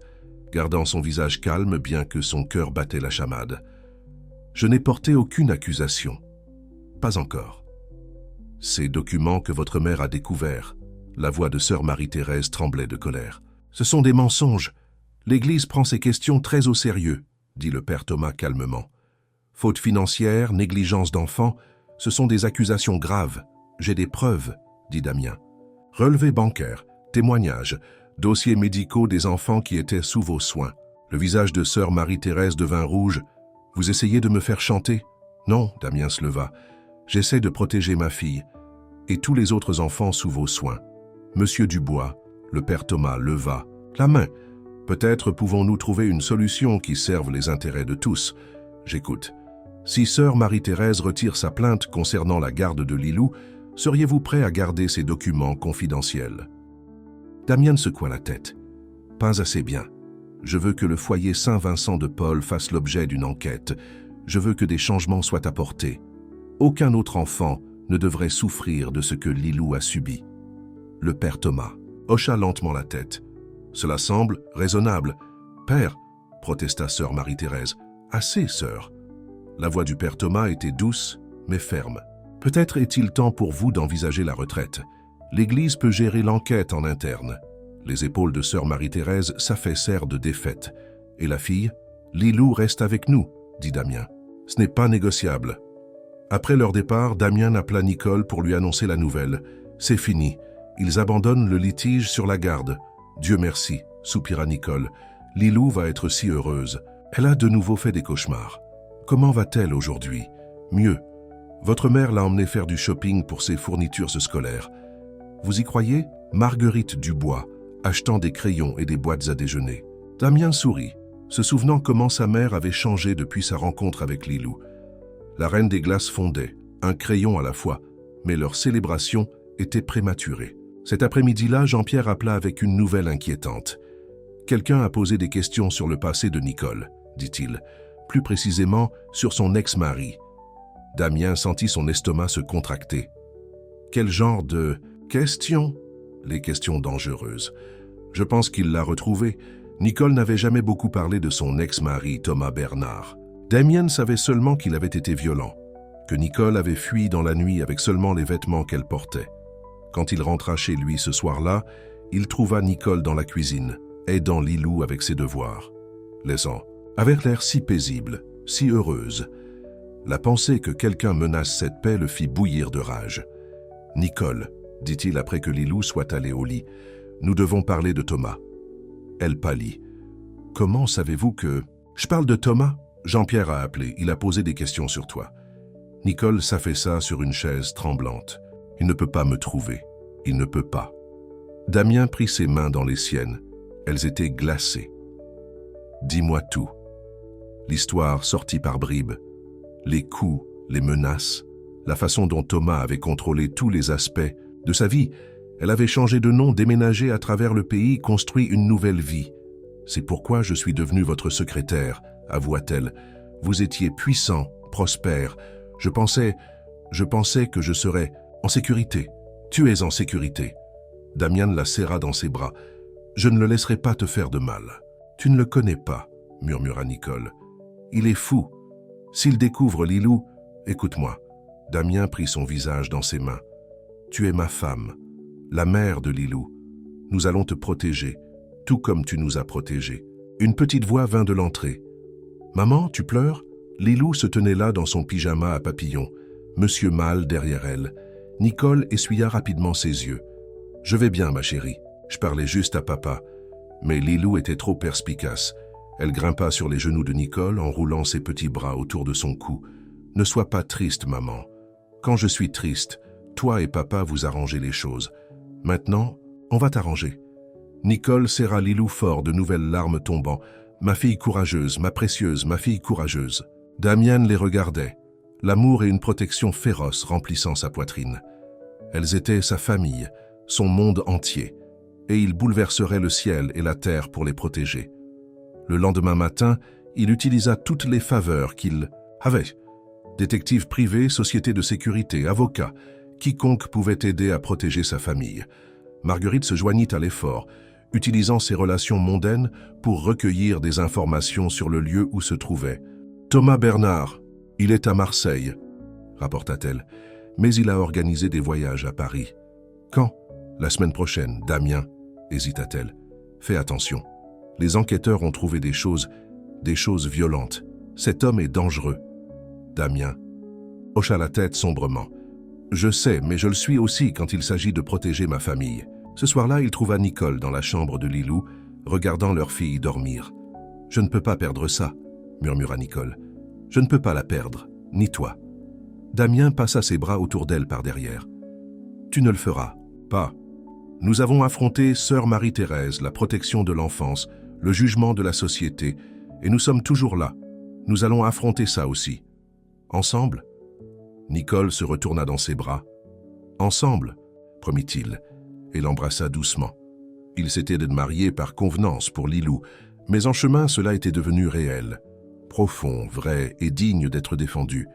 gardant son visage calme bien que son cœur battait la chamade. « Je n'ai porté aucune accusation. Pas encore. » « Ces documents que votre mère a découverts. » La voix de sœur Marie-Thérèse tremblait de colère. « Ce sont des mensonges. L'Église prend ces questions très au sérieux, » dit le père Thomas calmement. « Faute financière, négligence d'enfants, ce sont des accusations graves. J'ai des preuves, » dit Damien. « Relevés bancaires, témoignages, dossiers médicaux des enfants qui étaient sous vos soins. » Le visage de sœur Marie-Thérèse devint rouge. « Vous essayez de me faire chanter ?»« Non, » Damien se leva. « J'essaie de protéger ma fille et tous les autres enfants sous vos soins. » Monsieur Dubois, le père Thomas leva la main. « Peut-être pouvons-nous trouver une solution qui serve les intérêts de tous. J'écoute. Si sœur Marie-Thérèse retire sa plainte concernant la garde de Lilou, seriez-vous prêt à garder ces documents confidentiels ?» Damien secoua la tête. « Pas assez bien. Je veux que le foyer Saint-Vincent de Paul fasse l'objet d'une enquête. Je veux que des changements soient apportés. Aucun autre enfant ne devrait souffrir de ce que Lilou a subi. » Le père Thomas hocha lentement la tête. « Cela semble raisonnable. »« Père, » protesta sœur Marie-Thérèse. « Assez, sœur. » La voix du père Thomas était douce, mais ferme. « Peut-être est-il temps pour vous d'envisager la retraite. L'Église peut gérer l'enquête en interne. » Les épaules de sœur Marie-Thérèse s'affaissèrent de défaite. « Et la fille ? Lilou reste avec nous, » dit Damien. « Ce n'est pas négociable. » Après leur départ, Damien appela Nicole pour lui annoncer la nouvelle. « C'est fini. Ils abandonnent le litige sur la garde. »« Dieu merci, » soupira Nicole. « Lilou va être si heureuse. Elle a de nouveau fait des cauchemars. Comment va-t-elle aujourd'hui ? Mieux. Votre mère l'a emmenée faire du shopping pour ses fournitures scolaires. Vous y croyez ? Marguerite Dubois, achetant des crayons et des boîtes à déjeuner. » Damien sourit, se souvenant comment sa mère avait changé depuis sa rencontre avec Lilou. La reine des glaces fondait, un crayon à la fois, mais leur célébration était prématurée. Cet après-midi-là, Jean-Pierre appela avec une nouvelle inquiétante. « Quelqu'un a posé des questions sur le passé de Nicole, » dit-il, plus précisément sur son ex-mari. Damien sentit son estomac se contracter. « Quel genre de questions ?» Les questions dangereuses. « Je pense qu'il l'a retrouvée. Nicole n'avait jamais beaucoup parlé de son ex-mari, Thomas Bernard. Damien savait seulement qu'il avait été violent, que Nicole avait fui dans la nuit avec seulement les vêtements qu'elle portait. Quand il rentra chez lui ce soir-là, il trouva Nicole dans la cuisine, aidant Lilou avec ses devoirs. Les ans avaient l'air si paisible, si heureuse. La pensée que quelqu'un menace cette paix le fit bouillir de rage. « Nicole, » dit-il après que Lilou soit allée au lit, « nous devons parler de Thomas. » Elle pâlit. « Comment savez-vous que... »« Je parle de Thomas. Jean-Pierre a appelé, il a posé des questions sur toi. » Nicole s'affaissa sur une chaise tremblante. « Il ne peut pas me trouver. Il ne peut pas. » Damien prit ses mains dans les siennes. Elles étaient glacées. « Dis-moi tout. » L'histoire sortit par bribes. Les coups, les menaces, la façon dont Thomas avait contrôlé tous les aspects de sa vie. Elle avait changé de nom, déménagé à travers le pays, construit une nouvelle vie. « C'est pourquoi je suis devenue votre secrétaire, » avoua-t-elle. « Vous étiez puissant, prospère. Je pensais que je serais en sécurité. Tu es en sécurité. » Damien la serra dans ses bras. « Je ne le laisserai pas te faire de mal. »« Tu ne le connais pas, » murmura Nicole. « Il est fou. S'il découvre Lilou, écoute-moi. » Damien prit son visage dans ses mains. Tu es ma femme, la mère de Lilou. Nous allons te protéger, tout comme tu nous as protégés. » Une petite voix vint de l'entrée. « Maman, tu pleures ?» Lilou se tenait là dans son pyjama à papillons, Monsieur Mal derrière elle. Nicole essuya rapidement ses yeux. « Je vais bien, ma chérie. Je parlais juste à papa. » Mais Lilou était trop perspicace. Elle grimpa sur les genoux de Nicole en roulant ses petits bras autour de son cou. « Ne sois pas triste, maman. Quand je suis triste, toi et papa vous arrangez les choses. Maintenant, on va t'arranger. » Nicole serra Lilou fort, de nouvelles larmes tombant. « Ma fille courageuse, ma précieuse, ma fille courageuse. » Damian les regardait, l'amour et une protection féroce remplissant sa poitrine. Elles étaient sa famille, son monde entier, et il bouleverserait le ciel et la terre pour les protéger. Le lendemain matin, il utilisa toutes les faveurs qu'il avait. Détective privé, société de sécurité, avocat, quiconque pouvait aider à protéger sa famille. Marguerite se joignit à l'effort, utilisant ses relations mondaines pour recueillir des informations sur le lieu où se trouvait. « Thomas Bernard, il est à Marseille, » rapporta-t-elle, mais il a organisé des voyages à Paris. « Quand ?»« La semaine prochaine, Damien, » hésita-t-elle. « Fais attention. Les enquêteurs ont trouvé des choses violentes. Cet homme est dangereux. » Damien hocha la tête sombrement. « Je sais, mais je le suis aussi quand il s'agit de protéger ma famille. » Ce soir-là, il trouva Nicole dans la chambre de Lilou, regardant leur fille dormir. « Je ne peux pas perdre ça, » murmura Nicole. « Je ne peux pas la perdre, ni toi. » Damien passa ses bras autour d'elle par derrière. « Tu ne le feras pas. Nous avons affronté Sœur Marie-Thérèse, la protection de l'enfance, le jugement de la société, et nous sommes toujours là. Nous allons affronter ça aussi. Ensemble ?» Nicole se retourna dans ses bras. « Ensemble » promit-il, et l'embrassa doucement. Ils s'étaient mariés par convenance pour Lilou, mais en chemin cela était devenu réel. Profond, vrai et digne d'être défendu.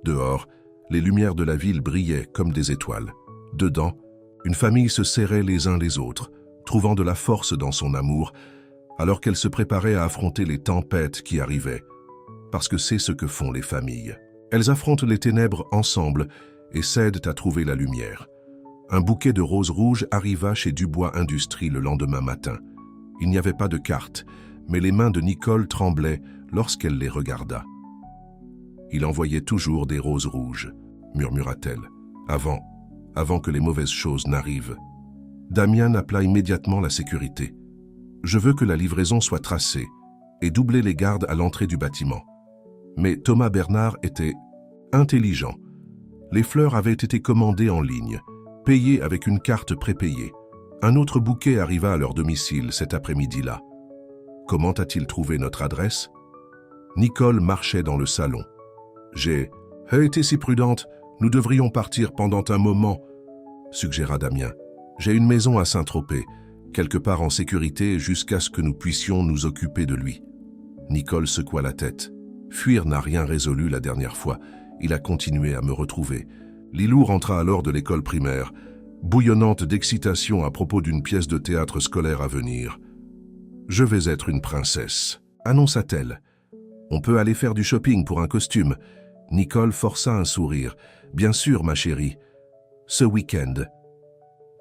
Dehors, les lumières de la ville brillaient comme des étoiles. Dedans, une famille se serrait les uns les autres, trouvant de la force dans son amour, alors qu'elle se préparait à affronter les tempêtes qui arrivaient. Parce que c'est ce que font les familles. Elles affrontent les ténèbres ensemble et s'aident à trouver la lumière. Un bouquet de roses rouges arriva chez Dubois Industries le lendemain matin. Il n'y avait pas de carte, mais les mains de Nicole tremblaient lorsqu'elle les regarda. « Il envoyait toujours des roses rouges, » murmura-t-elle, avant que les mauvaises choses n'arrivent. Damien appela immédiatement la sécurité. « Je veux que la livraison soit tracée et doubler les gardes à l'entrée du bâtiment. » Mais Thomas Bernard était intelligent. Les fleurs avaient été commandées en ligne, payées avec une carte prépayée. Un autre bouquet arriva à leur domicile cet après-midi-là. Comment a-t-il trouvé notre adresse? Nicole marchait dans le salon. « J'ai été si prudente, nous devrions partir pendant un moment, » suggéra Damien. « J'ai une maison à Saint-Tropez, quelque part en sécurité jusqu'à ce que nous puissions nous occuper de lui. » Nicole secoua la tête. Fuir n'a rien résolu la dernière fois. Il a continué à me retrouver. Lilou rentra alors de l'école primaire, bouillonnante d'excitation à propos d'une pièce de théâtre scolaire à venir. « Je vais être une princesse », annonça-t-elle. « On peut aller faire du shopping pour un costume. » Nicole força un sourire. « Bien sûr, ma chérie. Ce week-end. »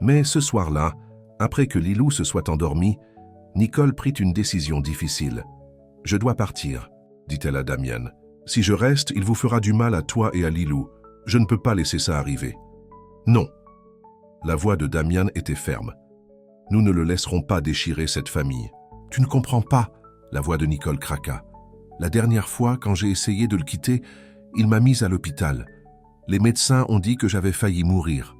Mais ce soir-là, après que Lilou se soit endormie, Nicole prit une décision difficile. « Je dois partir, » dit-elle à Damien. « Si je reste, il vous fera du mal à toi et à Lilou. Je ne peux pas laisser ça arriver. » « Non. » La voix de Damien était ferme. « Nous ne le laisserons pas déchirer cette famille. »« Tu ne comprends pas » La voix de Nicole craqua. « La dernière fois, quand j'ai essayé de le quitter, il m'a mise à l'hôpital. Les médecins ont dit que j'avais failli mourir. »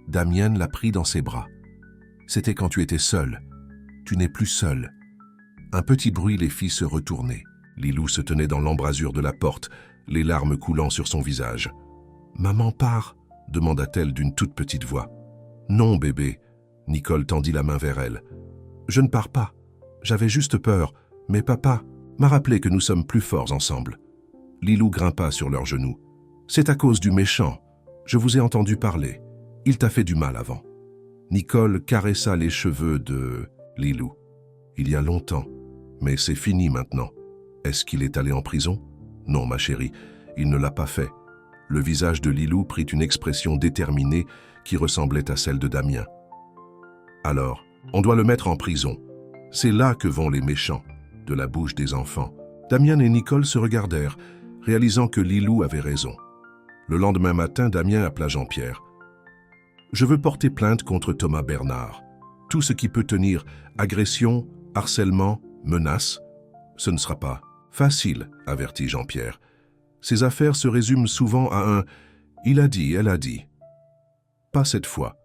Damien la prit dans ses bras. « C'était quand tu étais seule. Tu n'es plus seule. » Un petit bruit les fit se retourner. Lilou se tenait dans l'embrasure de la porte, les larmes coulant sur son visage. « Maman part ?» demanda-t-elle d'une toute petite voix. « Non, bébé. » Nicole tendit la main vers elle. « Je ne pars pas. J'avais juste peur, mais papa m'a rappelé que nous sommes plus forts ensemble. » Lilou grimpa sur leurs genoux. « C'est à cause du méchant. Je vous ai entendu parler. Il t'a fait du mal avant. » Nicole caressa les cheveux de Lilou. « Il y a longtemps, mais c'est fini maintenant. Est-ce qu'il est allé en prison? Non, ma chérie, il ne l'a pas fait. » Le visage de Lilou prit une expression déterminée qui ressemblait à celle de Damien. Alors, on doit le mettre en prison. C'est là que vont les méchants, de la bouche des enfants. Damien et Nicole se regardèrent, réalisant que Lilou avait raison. Le lendemain matin, Damien appela Jean-Pierre. « Je veux porter plainte contre Thomas Bernard. Tout ce qui peut tenir agression, harcèlement, menace, ce ne sera pas facile, avertit Jean-Pierre. Ces affaires se résument souvent à un « il a dit, elle a dit ». Pas cette fois.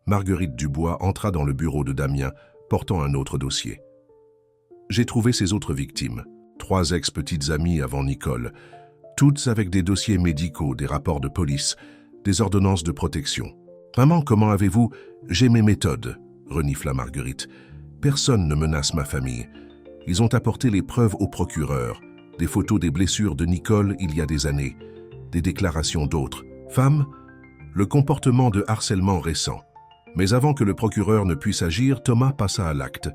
Marguerite Dubois entra dans le bureau de Damien, portant un autre dossier. J'ai trouvé ces autres victimes, 3 ex-petites amies avant Nicole, toutes avec des dossiers médicaux, des rapports de police, des ordonnances de protection. « Maman, comment avez-vous ? J'ai mes méthodes », renifla Marguerite. « Personne ne menace ma famille. Ils ont apporté les preuves au procureur, des photos des blessures de Nicole il y a des années, des déclarations d'autres. Femmes, le comportement de harcèlement récent. Mais avant que le procureur ne puisse agir, Thomas passa à l'acte.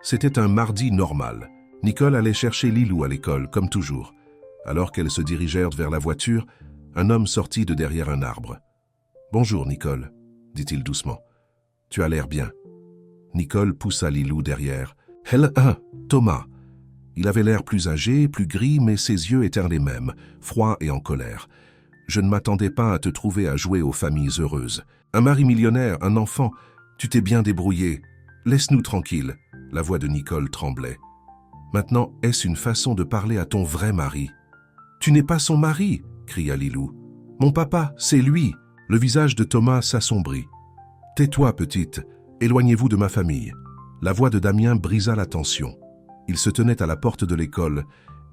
C'était un mardi normal. Nicole allait chercher Lilou à l'école, comme toujours. Alors qu'elles se dirigèrent vers la voiture, un homme sortit de derrière un arbre. « Bonjour, Nicole, » dit-il doucement. « Tu as l'air bien. » Nicole poussa Lilou derrière. « Thomas. » Il avait l'air plus âgé, plus gris, mais ses yeux étaient les mêmes, froids et en colère. « Je ne m'attendais pas à te trouver à jouer aux familles heureuses. Un mari millionnaire, un enfant, tu t'es bien débrouillé. Laisse-nous tranquilles. » La voix de Nicole tremblait. « Maintenant, est-ce une façon de parler à ton vrai mari ?»« Tu n'es pas son mari !» cria Lilou. « Mon papa, c'est lui !» Le visage de Thomas s'assombrit. « Tais-toi, petite, éloignez-vous de ma famille. » La voix de Damien brisa la tension. Il se tenait à la porte de l'école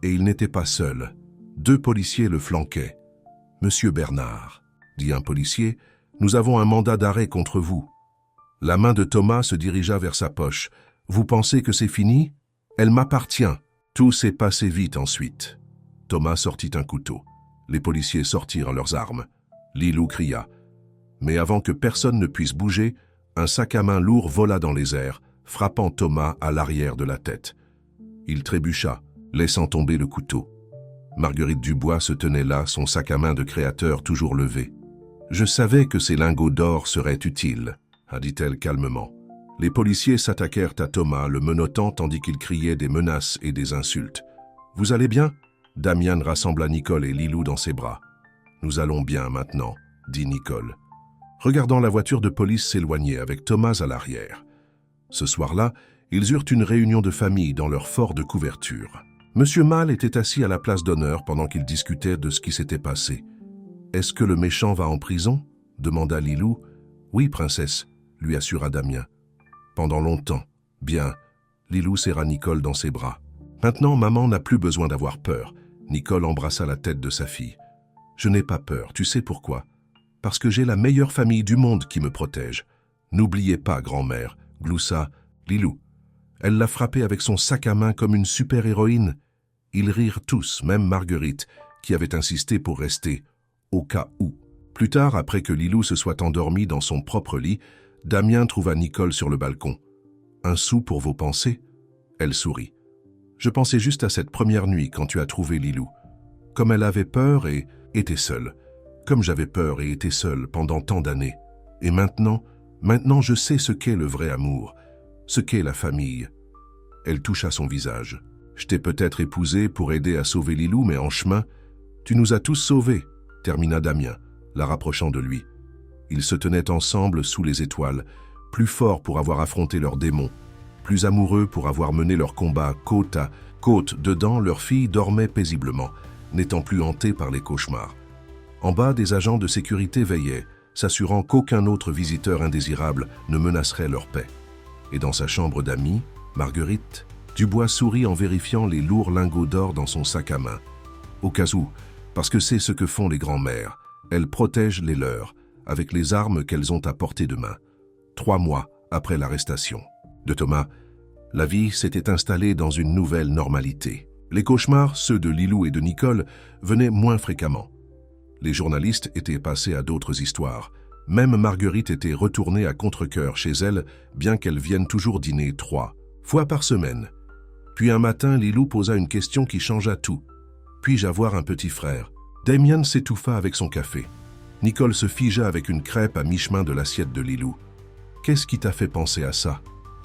et il n'était pas seul. 2 policiers le flanquaient. « Monsieur Bernard, » dit un policier, « nous avons un mandat d'arrêt contre vous. » La main de Thomas se dirigea vers sa poche. « Vous pensez que c'est fini ? Elle m'appartient. » Tout s'est passé vite ensuite. Thomas sortit un couteau. Les policiers sortirent leurs armes. Lilou cria. Mais avant que personne ne puisse bouger, un sac à main lourd vola dans les airs, frappant Thomas à l'arrière de la tête. Il trébucha, laissant tomber le couteau. Marguerite Dubois se tenait là, son sac à main de créateur toujours levé. « Je savais que ces lingots d'or seraient utiles, » a dit-elle calmement. Les policiers s'attaquèrent à Thomas, le menottant tandis qu'il criait des menaces et des insultes. « Vous allez bien ?» Damien rassembla Nicole et Lilou dans ses bras. « Nous allons bien maintenant, » dit Nicole, regardant la voiture de police s'éloigner avec Thomas à l'arrière. Ce soir-là, ils eurent une réunion de famille dans leur fort de couverture. Monsieur Malle était assis à la place d'honneur pendant qu'ils discutaient de ce qui s'était passé. « Est-ce que le méchant va en prison ?» demanda Lilou. « Oui, princesse, » lui assura Damien. « Pendant longtemps. Bien. » Lilou serra Nicole dans ses bras. « Maintenant, maman n'a plus besoin d'avoir peur. » Nicole embrassa la tête de sa fille. « Je n'ai pas peur, tu sais pourquoi ? Parce que j'ai la meilleure famille du monde qui me protège. N'oubliez pas, grand-mère, » gloussa Lilou. Elle l'a frappé avec son sac à main comme une super-héroïne. Ils rirent tous, même Marguerite, qui avait insisté pour rester, au cas où. Plus tard, après que Lilou se soit endormie dans son propre lit, Damien trouva Nicole sur le balcon. « Un sou pour vos pensées ?» Elle sourit. « Je pensais juste à cette première nuit quand tu as trouvé Lilou. Comme elle avait peur et était seule. Comme j'avais peur et été seule pendant tant d'années. Et maintenant je sais ce qu'est le vrai amour, ce qu'est la famille. » Elle toucha son visage. « Je t'ai peut-être épousée pour aider à sauver Lilou, mais en chemin, tu nous as tous sauvés, » termina Damien, la rapprochant de lui. Ils se tenaient ensemble sous les étoiles, plus forts pour avoir affronté leurs démons, plus amoureux pour avoir mené leur combat côte à côte. Dedans, leur fille dormait paisiblement, n'étant plus hantée par les cauchemars. En bas, des agents de sécurité veillaient, s'assurant qu'aucun autre visiteur indésirable ne menacerait leur paix. Et dans sa chambre d'amis, Marguerite Dubois sourit en vérifiant les lourds lingots d'or dans son sac à main. Au cas où, parce que c'est ce que font les grands-mères, elles protègent les leurs, avec les armes qu'elles ont à portée de main. 3 mois après l'arrestation de Thomas, la vie s'était installée dans une nouvelle normalité. Les cauchemars, ceux de Lilou et de Nicole, venaient moins fréquemment. Les journalistes étaient passés à d'autres histoires. Même Marguerite était retournée à contre-cœur chez elle, bien qu'elle vienne toujours dîner 3 fois par semaine. Puis un matin, Lilou posa une question qui changea tout. « Puis-je avoir un petit frère ?» Damien s'étouffa avec son café. Nicole se figea avec une crêpe à mi-chemin de l'assiette de Lilou. « Qu'est-ce qui t'a fait penser à ça ?»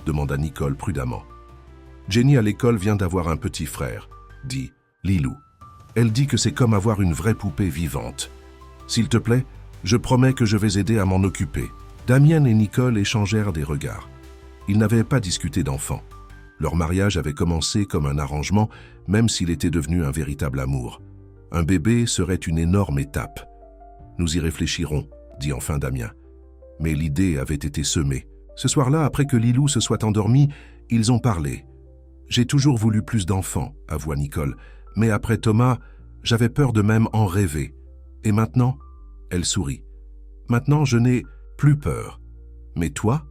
demanda Nicole prudemment. « Jenny à l'école vient d'avoir un petit frère, » dit Lilou. « Elle dit que c'est comme avoir une vraie poupée vivante. S'il te plaît, je promets que je vais aider à m'en occuper. » Damien et Nicole échangèrent des regards. Ils n'avaient pas discuté d'enfants. Leur mariage avait commencé comme un arrangement, même s'il était devenu un véritable amour. Un bébé serait une énorme étape. « Nous y réfléchirons, » dit enfin Damien. Mais l'idée avait été semée. Ce soir-là, après que Lilou se soit endormi, ils ont parlé. « J'ai toujours voulu plus d'enfants, » avoua Nicole. « Mais après Thomas, j'avais peur de même en rêver. Et maintenant ?» Elle sourit. « Maintenant, je n'ai plus peur. Mais toi,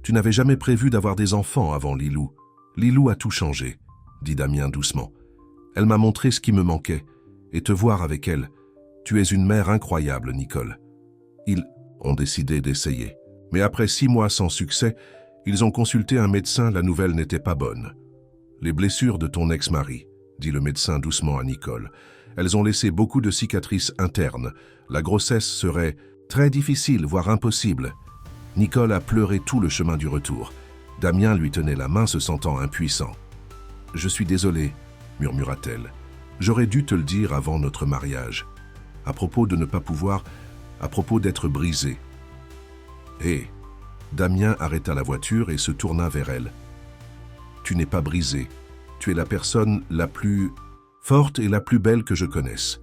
tu n'avais jamais prévu d'avoir des enfants avant Lilou. Lilou a tout changé, » dit Damien doucement. « Elle m'a montré ce qui me manquait. Et te voir avec elle. Tu es une mère incroyable, Nicole. » Ils ont décidé d'essayer. Mais après 6 mois sans succès, ils ont consulté un médecin, la nouvelle n'était pas bonne. « Les blessures de ton ex-mari, » dit le médecin doucement à Nicole. « Elles ont laissé beaucoup de cicatrices internes. La grossesse serait très difficile, voire impossible. » Nicole a pleuré tout le chemin du retour. Damien lui tenait la main, se sentant impuissant. « Je suis désolé, » murmura-t-elle. « J'aurais dû te le dire avant notre mariage. À propos de ne pas pouvoir, à propos d'être brisé. » Hé ! Damien arrêta la voiture et se tourna vers elle. « Tu n'es pas brisée. Tu es la personne la plus forte et la plus belle que je connaisse.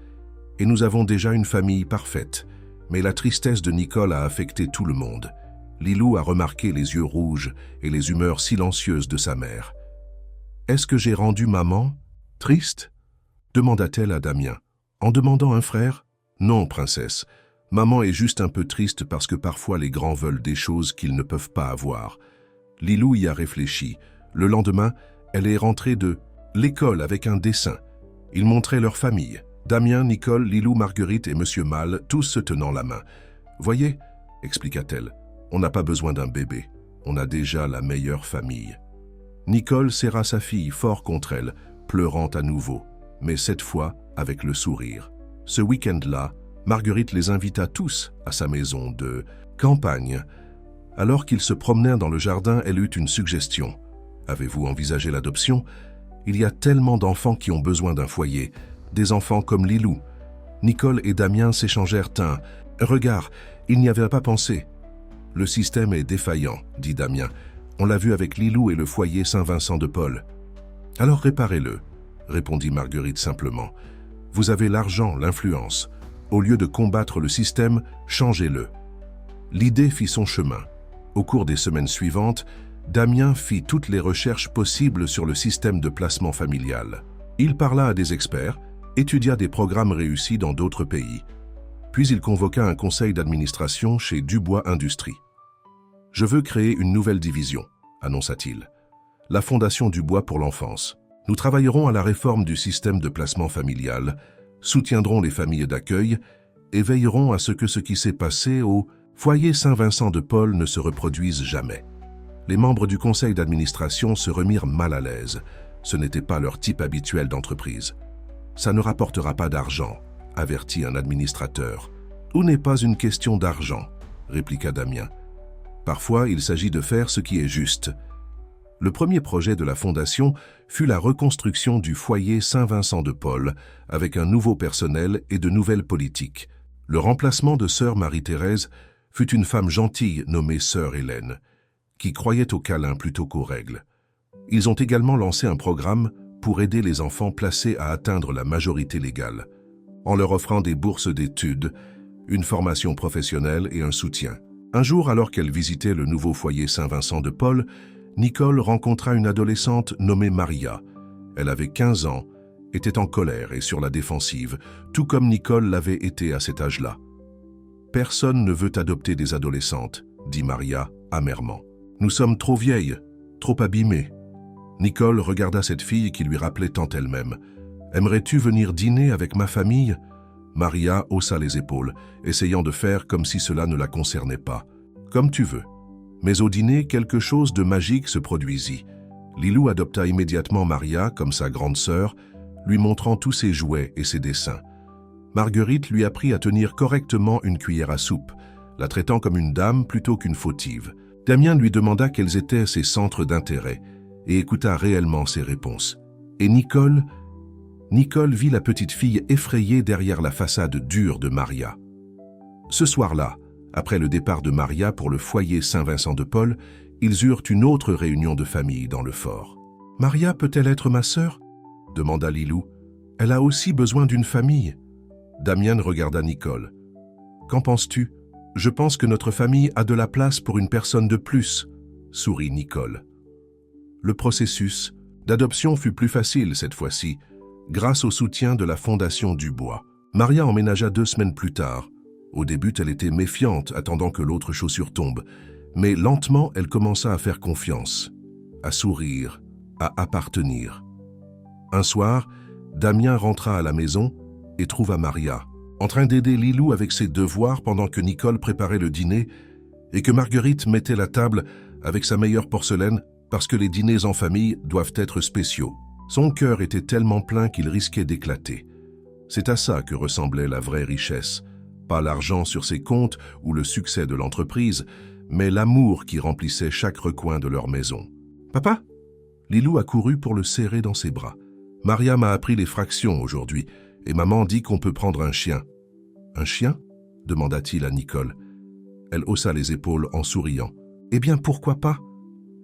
Et nous avons déjà une famille parfaite. Mais la tristesse de Nicole a affecté tout le monde. Lilou a remarqué les yeux rouges et les humeurs silencieuses de sa mère. « Est-ce que j'ai rendu maman triste ?» demanda-t-elle à Damien. « En demandant un frère ? Non, princesse. Maman est juste un peu triste parce que parfois les grands veulent des choses qu'ils ne peuvent pas avoir. » Lilou y a réfléchi. Le lendemain, elle est rentrée de l'école avec un dessin. Ils montraient leur famille. Damien, Nicole, Lilou, Marguerite et Monsieur Mal, tous se tenant la main. « Voyez, » expliqua-t-elle, « on n'a pas besoin d'un bébé. On a déjà la meilleure famille. » Nicole serra sa fille fort contre elle, pleurant à nouveau, mais cette fois avec le sourire. Ce week-end-là, Marguerite les invita tous à sa maison de campagne. Alors qu'ils se promenèrent dans le jardin, elle eut une suggestion. « Avez-vous envisagé l'adoption ? Il y a tellement d'enfants qui ont besoin d'un foyer, des enfants comme Lilou. » Nicole et Damien s'échangèrent un « Regard, il n'y avait pas pensé. »« Le système est défaillant, » dit Damien. « On l'a vu avec Lilou et le foyer Saint-Vincent de Paul. »« Alors réparez-le, » répondit Marguerite simplement. « Vous avez l'argent, l'influence. Au lieu de combattre le système, changez-le. » L'idée fit son chemin. Au cours des semaines suivantes, Damien fit toutes les recherches possibles sur le système de placement familial. Il parla à des experts, étudia des programmes réussis dans d'autres pays. Puis il convoqua un conseil d'administration chez Dubois Industries. « Je veux créer une nouvelle division, » annonça-t-il. « La Fondation Dubois pour l'enfance. Nous travaillerons à la réforme du système de placement familial, soutiendrons les familles d'accueil et veillerons à ce qui s'est passé au foyer Saint-Vincent de Paul ne se reproduise jamais. » Les membres du conseil d'administration se remirent mal à l'aise. Ce n'était pas leur type habituel d'entreprise. « Ça ne rapportera pas d'argent, » avertit un administrateur. « Ou n'est pas une question d'argent, » répliqua Damien. « Parfois, il s'agit de faire ce qui est juste. » Le premier projet de la Fondation fut la reconstruction du foyer Saint-Vincent de Paul avec un nouveau personnel et de nouvelles politiques. Le remplacement de sœur Marie-Thérèse fut une femme gentille nommée sœur Hélène, qui croyait aux câlins plutôt qu'aux règles. Ils ont également lancé un programme pour aider les enfants placés à atteindre la majorité légale, en leur offrant des bourses d'études, une formation professionnelle et un soutien. Un jour, alors qu'elle visitait le nouveau foyer Saint-Vincent de Paul, Nicole rencontra une adolescente nommée Maria. Elle avait 15 ans, était en colère et sur la défensive, tout comme Nicole l'avait été à cet âge-là. « Personne ne veut adopter des adolescentes, » dit Maria amèrement. « Nous sommes trop vieilles, trop abîmées. » Nicole regarda cette fille qui lui rappelait tant elle-même. « Aimerais-tu venir dîner avec ma famille ?» Maria haussa les épaules, essayant de faire comme si cela ne la concernait pas. « Comme tu veux. » Mais au dîner, quelque chose de magique se produisit. Lilou adopta immédiatement Maria comme sa grande sœur, lui montrant tous ses jouets et ses dessins. Marguerite lui apprit à tenir correctement une cuillère à soupe, la traitant comme une dame plutôt qu'une fautive. Damien lui demanda quels étaient ses centres d'intérêt et écouta réellement ses réponses. Et Nicole vit la petite fille effrayée derrière la façade dure de Maria. Ce soir-là, après le départ de Maria pour le foyer Saint-Vincent-de-Paul, ils eurent une autre réunion de famille dans le fort. « Maria peut-elle être ma sœur ?» demanda Lilou. « Elle a aussi besoin d'une famille. » Damien regarda Nicole. « Qu'en penses-tu ? Je pense que notre famille a de la place pour une personne de plus, » sourit Nicole. Le processus d'adoption fut plus facile cette fois-ci, grâce au soutien de la Fondation Dubois. Maria emménagea 2 semaines plus tard. Au début, elle était méfiante, attendant que l'autre chaussure tombe. Mais lentement, elle commença à faire confiance, à sourire, à appartenir. Un soir, Damien rentra à la maison et trouva Maria, en train d'aider Lilou avec ses devoirs pendant que Nicole préparait le dîner et que Marguerite mettait la table avec sa meilleure porcelaine parce que les dîners en famille doivent être spéciaux. Son cœur était tellement plein qu'il risquait d'éclater. C'est à ça que ressemblait la vraie richesse. Pas l'argent sur ses comptes ou le succès de l'entreprise, mais l'amour qui remplissait chaque recoin de leur maison. « Papa ?» Lilou accourut pour le serrer dans ses bras. « Maria m'a appris les fractions aujourd'hui, et maman dit qu'on peut prendre un chien. »« Un chien ?» demanda-t-il à Nicole. Elle haussa les épaules en souriant. « Eh bien, pourquoi pas ?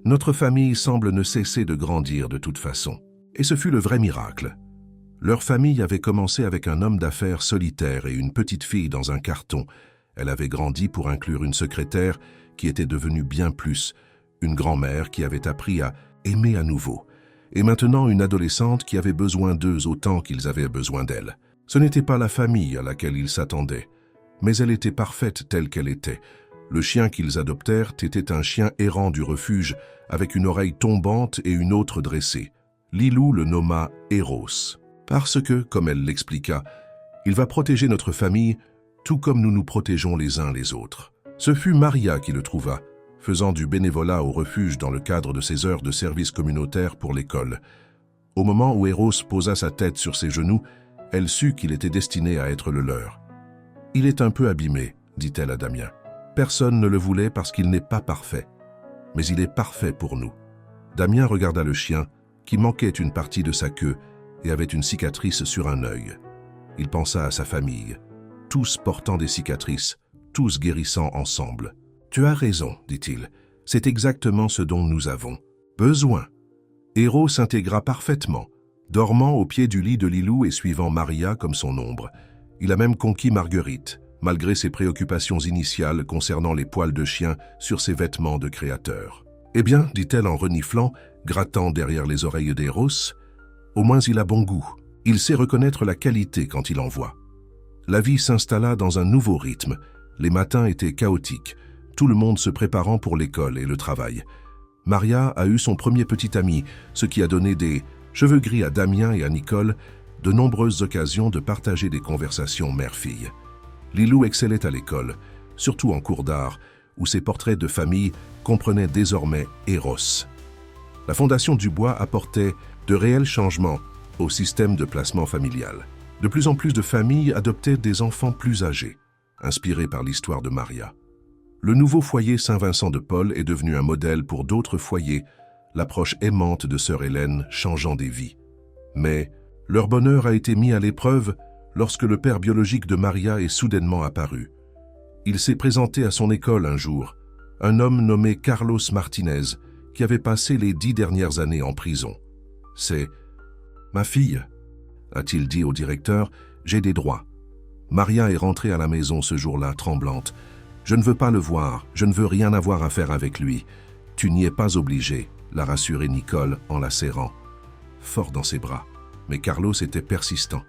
Notre famille semble ne cesser de grandir de toute façon. » Et ce fut le vrai miracle. Leur famille avait commencé avec un homme d'affaires solitaire et une petite fille dans un carton. Elle avait grandi pour inclure une secrétaire qui était devenue bien plus, une grand-mère qui avait appris à aimer à nouveau, et maintenant une adolescente qui avait besoin d'eux autant qu'ils avaient besoin d'elle. Ce n'était pas la famille à laquelle ils s'attendaient, mais elle était parfaite telle qu'elle était. Le chien qu'ils adoptèrent était un chien errant du refuge, avec une oreille tombante et une autre dressée. Lilou le nomma Eros, parce que, comme elle l'expliqua, il va protéger notre famille tout comme nous nous protégeons les uns les autres. Ce fut Maria qui le trouva, faisant du bénévolat au refuge dans le cadre de ses heures de service communautaire pour l'école. Au moment où Eros posa sa tête sur ses genoux, elle sut qu'il était destiné à être le leur. « Il est un peu abîmé, » dit-elle à Damien. « Personne ne le voulait parce qu'il n'est pas parfait. Mais il est parfait pour nous. » Damien regarda le chien, qui manquait une partie de sa queue et avait une cicatrice sur un œil. Il pensa à sa famille, tous portant des cicatrices, tous guérissant ensemble. « Tu as raison, dit-il, c'est exactement ce dont nous avons besoin. » Héros s'intégra parfaitement, dormant au pied du lit de Lilou et suivant Maria comme son ombre. Il a même conquis Marguerite, malgré ses préoccupations initiales concernant les poils de chien sur ses vêtements de créateur. « Eh bien, dit-elle en reniflant, grattant derrière les oreilles d'Eros, au moins il a bon goût. Il sait reconnaître la qualité quand il en voit. » La vie s'installa dans un nouveau rythme. Les matins étaient chaotiques, tout le monde se préparant pour l'école et le travail. Maria a eu son premier petit ami, ce qui a donné des cheveux gris à Damien et à Nicole, de nombreuses occasions de partager des conversations mère-fille. Lilou excellait à l'école, surtout en cours d'art, où ses portraits de famille comprenaient désormais Eros. La Fondation Dubois apportait de réels changements au système de placement familial. De plus en plus de familles adoptaient des enfants plus âgés, inspirés par l'histoire de Maria. Le nouveau foyer Saint-Vincent-de-Paul est devenu un modèle pour d'autres foyers, l'approche aimante de sœur Hélène changeant des vies. Mais leur bonheur a été mis à l'épreuve lorsque le père biologique de Maria est soudainement apparu. Il s'est présenté à son école un jour, un homme nommé Carlos Martinez, qui avait passé les 10 dernières années en prison. « C'est ma fille », a-t-il dit au directeur, « j'ai des droits. » Maria est rentrée à la maison ce jour-là, tremblante. « Je ne veux pas le voir, je ne veux rien avoir à faire avec lui. Tu n'y es pas obligé, » l'a rassuré Nicole en la serrant, fort dans ses bras. Mais Carlos était persistant.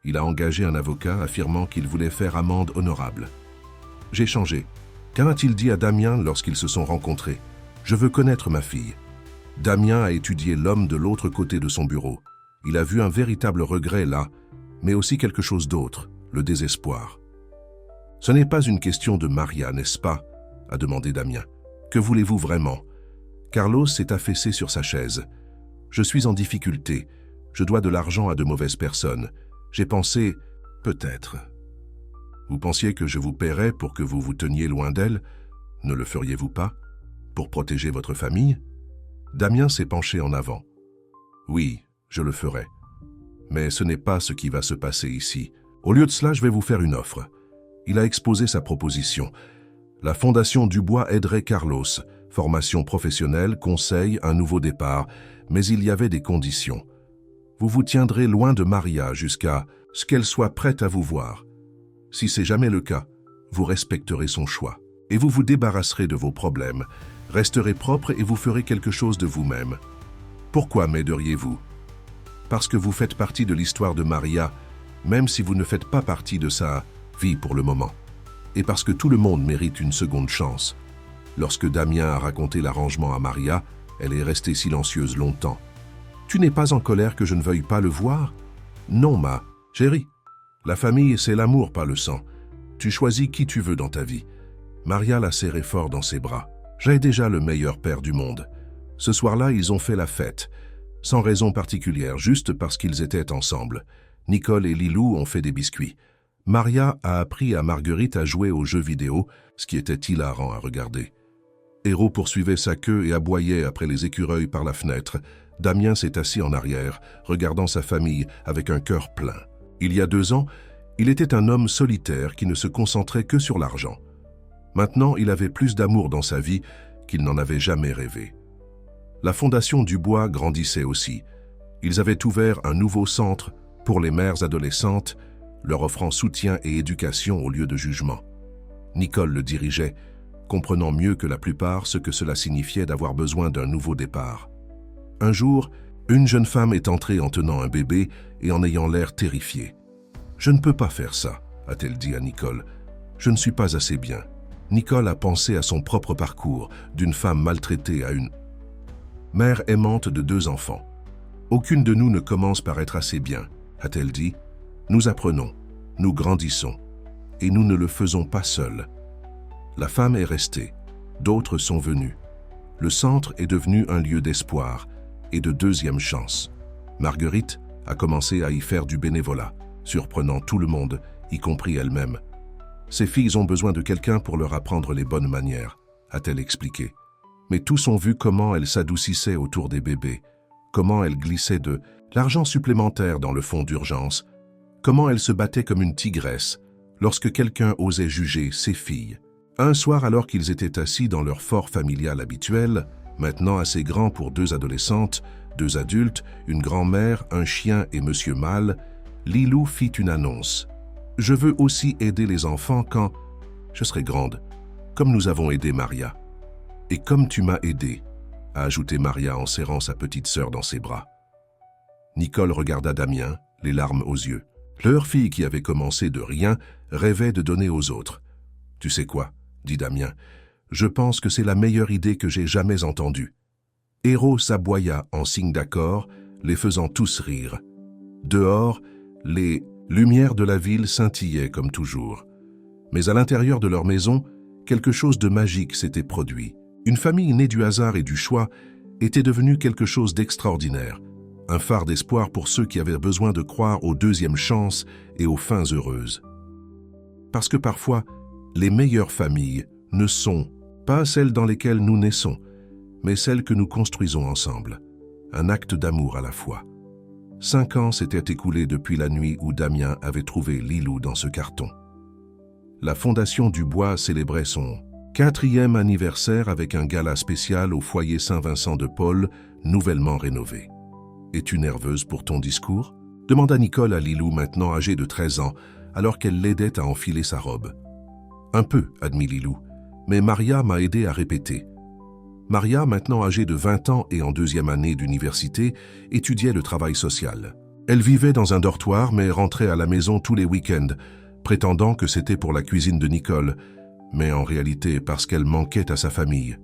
Il a engagé un avocat affirmant qu'il voulait faire amende honorable. « J'ai changé. Qu'en a-t-il dit à Damien lorsqu'ils se sont rencontrés ? Je veux connaître ma fille. » Damien a étudié l'homme de l'autre côté de son bureau. Il a vu un véritable regret là, mais aussi quelque chose d'autre, le désespoir. « Ce n'est pas une question de Maria, n'est-ce pas ?» a demandé Damien. « Que voulez-vous vraiment ?» Carlos s'est affaissé sur sa chaise. « Je suis en difficulté. Je dois de l'argent à de mauvaises personnes. J'ai pensé... » Peut-être. Vous pensiez que je vous paierais pour que vous vous teniez loin d'elle? Ne le feriez-vous pas? Pour protéger votre famille? Damien s'est penché en avant. Oui, je le ferai. Mais ce n'est pas ce qui va se passer ici. Au lieu de cela, je vais vous faire une offre. Il a exposé sa proposition. La Fondation Dubois aiderait Carlos. Formation professionnelle, conseil, un nouveau départ. Mais il y avait des conditions. Vous vous tiendrez loin de Maria jusqu'à ce qu'elle soit prête à vous voir. Si c'est jamais le cas, vous respecterez son choix. Et vous vous débarrasserez de vos problèmes, resterez propre et vous ferez quelque chose de vous-même. Pourquoi m'aideriez-vous? Parce que vous faites partie de l'histoire de Maria, même si vous ne faites pas partie de sa vie pour le moment. Et parce que tout le monde mérite une seconde chance. Lorsque Damien a raconté l'arrangement à Maria, elle est restée silencieuse longtemps. Tu n'es pas en colère que je ne veuille pas le voir? Non, ma chérie. La famille, c'est l'amour, pas le sang. Tu choisis qui tu veux dans ta vie. Maria l'a serré fort dans ses bras. J'ai déjà le meilleur père du monde. Ce soir-là, ils ont fait la fête. Sans raison particulière, juste parce qu'ils étaient ensemble. Nicole et Lilou ont fait des biscuits. Maria a appris à Marguerite à jouer aux jeux vidéo, ce qui était hilarant à regarder. Héros poursuivait sa queue et aboyait après les écureuils par la fenêtre. Damien s'est assis en arrière, regardant sa famille avec un cœur plein. Il y a 2 ans, il était un homme solitaire qui ne se concentrait que sur l'argent. Maintenant, il avait plus d'amour dans sa vie qu'il n'en avait jamais rêvé. La Fondation Dubois grandissait aussi. Ils avaient ouvert un nouveau centre pour les mères adolescentes, leur offrant soutien et éducation au lieu de jugement. Nicole le dirigeait, comprenant mieux que la plupart ce que cela signifiait d'avoir besoin d'un nouveau départ. Un jour, une jeune femme est entrée en tenant un bébé et en ayant l'air terrifiée. « Je ne peux pas faire ça », a-t-elle dit à Nicole. « Je ne suis pas assez bien. » Nicole a pensé à son propre parcours, d'une femme maltraitée à une mère aimante de 2 enfants. « Aucune de nous ne commence par être assez bien », a-t-elle dit. « Nous apprenons, nous grandissons, et nous ne le faisons pas seuls. » La femme est restée, d'autres sont venus. Le centre est devenu un lieu d'espoir et de deuxième chance. Marguerite a commencé à y faire du bénévolat, surprenant tout le monde, y compris elle-même. Ces filles ont besoin de quelqu'un pour leur apprendre les bonnes manières, a-t-elle expliqué. Mais tous ont vu comment elle s'adoucissait autour des bébés, comment elle glissait de l'argent supplémentaire dans le fonds d'urgence, comment elle se battait comme une tigresse lorsque quelqu'un osait juger ses filles. Un soir, alors qu'ils étaient assis dans leur fort familial habituel, maintenant assez grand pour 2 adolescentes, 2 adultes, une grand-mère, un chien et Monsieur Mal, Lilou fit une annonce. « Je veux aussi aider les enfants quand je serai grande, comme nous avons aidé Maria. Et comme tu m'as aidé, a ajouté Maria en serrant sa petite sœur dans ses bras. Nicole regarda Damien, les larmes aux yeux. Leur fille qui avait commencé de rien rêvait de donner aux autres. « Tu sais quoi ?» dit Damien. « Je pense que c'est la meilleure idée que j'ai jamais entendue. » Héros s'aboya en signe d'accord, les faisant tous rire. Dehors, les lumières de la ville scintillaient comme toujours. Mais à l'intérieur de leur maison, quelque chose de magique s'était produit. Une famille née du hasard et du choix était devenue quelque chose d'extraordinaire, un phare d'espoir pour ceux qui avaient besoin de croire aux deuxièmes chances et aux fins heureuses. Parce que parfois, les meilleures familles ne sont pas celles dans lesquelles nous naissons, mais celles que nous construisons ensemble, un acte d'amour à la fois. 5 ans s'étaient écoulés depuis la nuit où Damien avait trouvé Lilou dans ce carton. La Fondation Dubois célébrait son 4e anniversaire avec un gala spécial au foyer Saint-Vincent de Paul, nouvellement rénové. « Es-tu nerveuse pour ton discours ?» demanda Nicole à Lilou, maintenant âgée de 13 ans, alors qu'elle l'aidait à enfiler sa robe. « Un peu, admit Lilou, mais Maria m'a aidé à répéter. » Maria, maintenant âgée de 20 ans et en 2e année d'université, étudiait le travail social. Elle vivait dans un dortoir mais rentrait à la maison tous les week-ends, prétendant que c'était pour la cuisine de Nicole, mais en réalité parce qu'elle manquait à sa famille.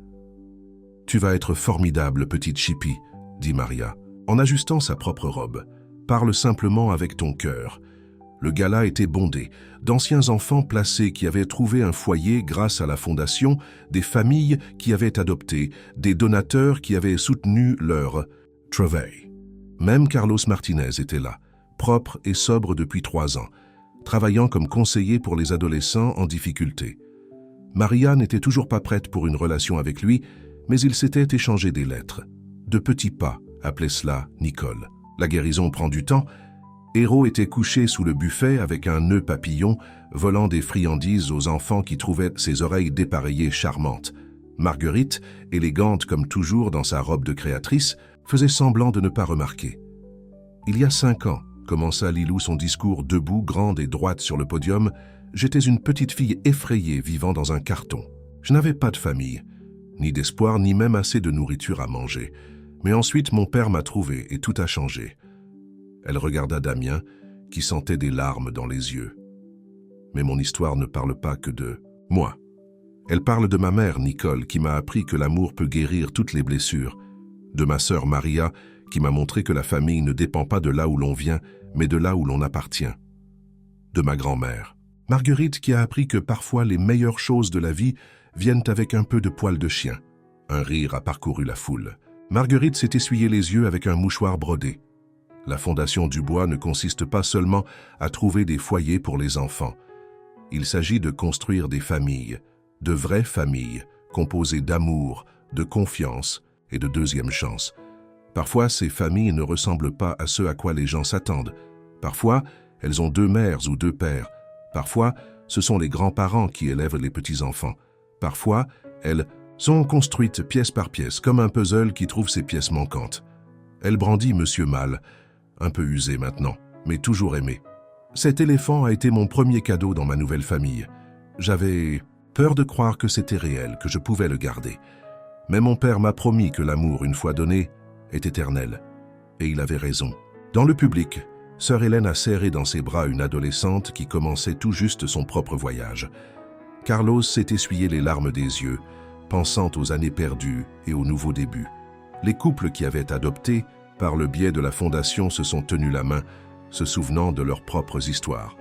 « Tu vas être formidable, petite chipie, » dit Maria, en ajustant sa propre robe. « Parle simplement avec ton cœur. » Le gala était bondé, d'anciens enfants placés qui avaient trouvé un foyer grâce à la fondation, des familles qui avaient adopté, des donateurs qui avaient soutenu leur travail. Même Carlos Martinez était là, propre et sobre depuis 3 ans. travaillant comme conseiller pour les adolescents en difficulté. Maria n'était toujours pas prête pour une relation avec lui, mais ils s'étaient échangé des lettres. De petits pas, appelait cela Nicole. La guérison prend du temps. Héro était couché sous le buffet avec un nœud papillon, volant des friandises aux enfants qui trouvaient ses oreilles dépareillées charmantes. Marguerite, élégante comme toujours dans sa robe de créatrice, faisait semblant de ne pas remarquer. Il y a 5 ans, commença Lilou son discours debout, grande et droite sur le podium, j'étais une petite fille effrayée vivant dans un carton. Je n'avais pas de famille, ni d'espoir, ni même assez de nourriture à manger. Mais ensuite, mon père m'a trouvée et tout a changé. Elle regarda Damien, qui sentait des larmes dans les yeux. Mais mon histoire ne parle pas que de moi. Elle parle de ma mère, Nicole, qui m'a appris que l'amour peut guérir toutes les blessures. De ma sœur Maria, qui m'a montré que la famille ne dépend pas de là où l'on vient, mais de là où l'on appartient. De ma grand-mère, Marguerite, qui a appris que parfois les meilleures choses de la vie viennent avec un peu de poil de chien. Un rire a parcouru la foule. Marguerite s'est essuyé les yeux avec un mouchoir brodé. La Fondation Dubois ne consiste pas seulement à trouver des foyers pour les enfants. Il s'agit de construire des familles, de vraies familles, composées d'amour, de confiance et de deuxième chance. Parfois, ces familles ne ressemblent pas à ce à quoi les gens s'attendent. Parfois, elles ont 2 mères ou 2 pères. Parfois, ce sont les grands-parents qui élèvent les petits-enfants. Parfois, elles sont construites pièce par pièce, comme un puzzle qui trouve ses pièces manquantes. Elle brandit Monsieur Mal, un peu usé maintenant, mais toujours aimé. Cet éléphant a été mon premier cadeau dans ma nouvelle famille. J'avais peur de croire que c'était réel, que je pouvais le garder. Mais mon père m'a promis que l'amour, une fois donné, est éternel. Et il avait raison. Dans le public, sœur Hélène a serré dans ses bras une adolescente qui commençait tout juste son propre voyage. Carlos s'est essuyé les larmes des yeux, pensant aux années perdues et aux nouveaux débuts. Les couples qui avaient adopté, par le biais de la Fondation, se sont tenus la main, se souvenant de leurs propres histoires.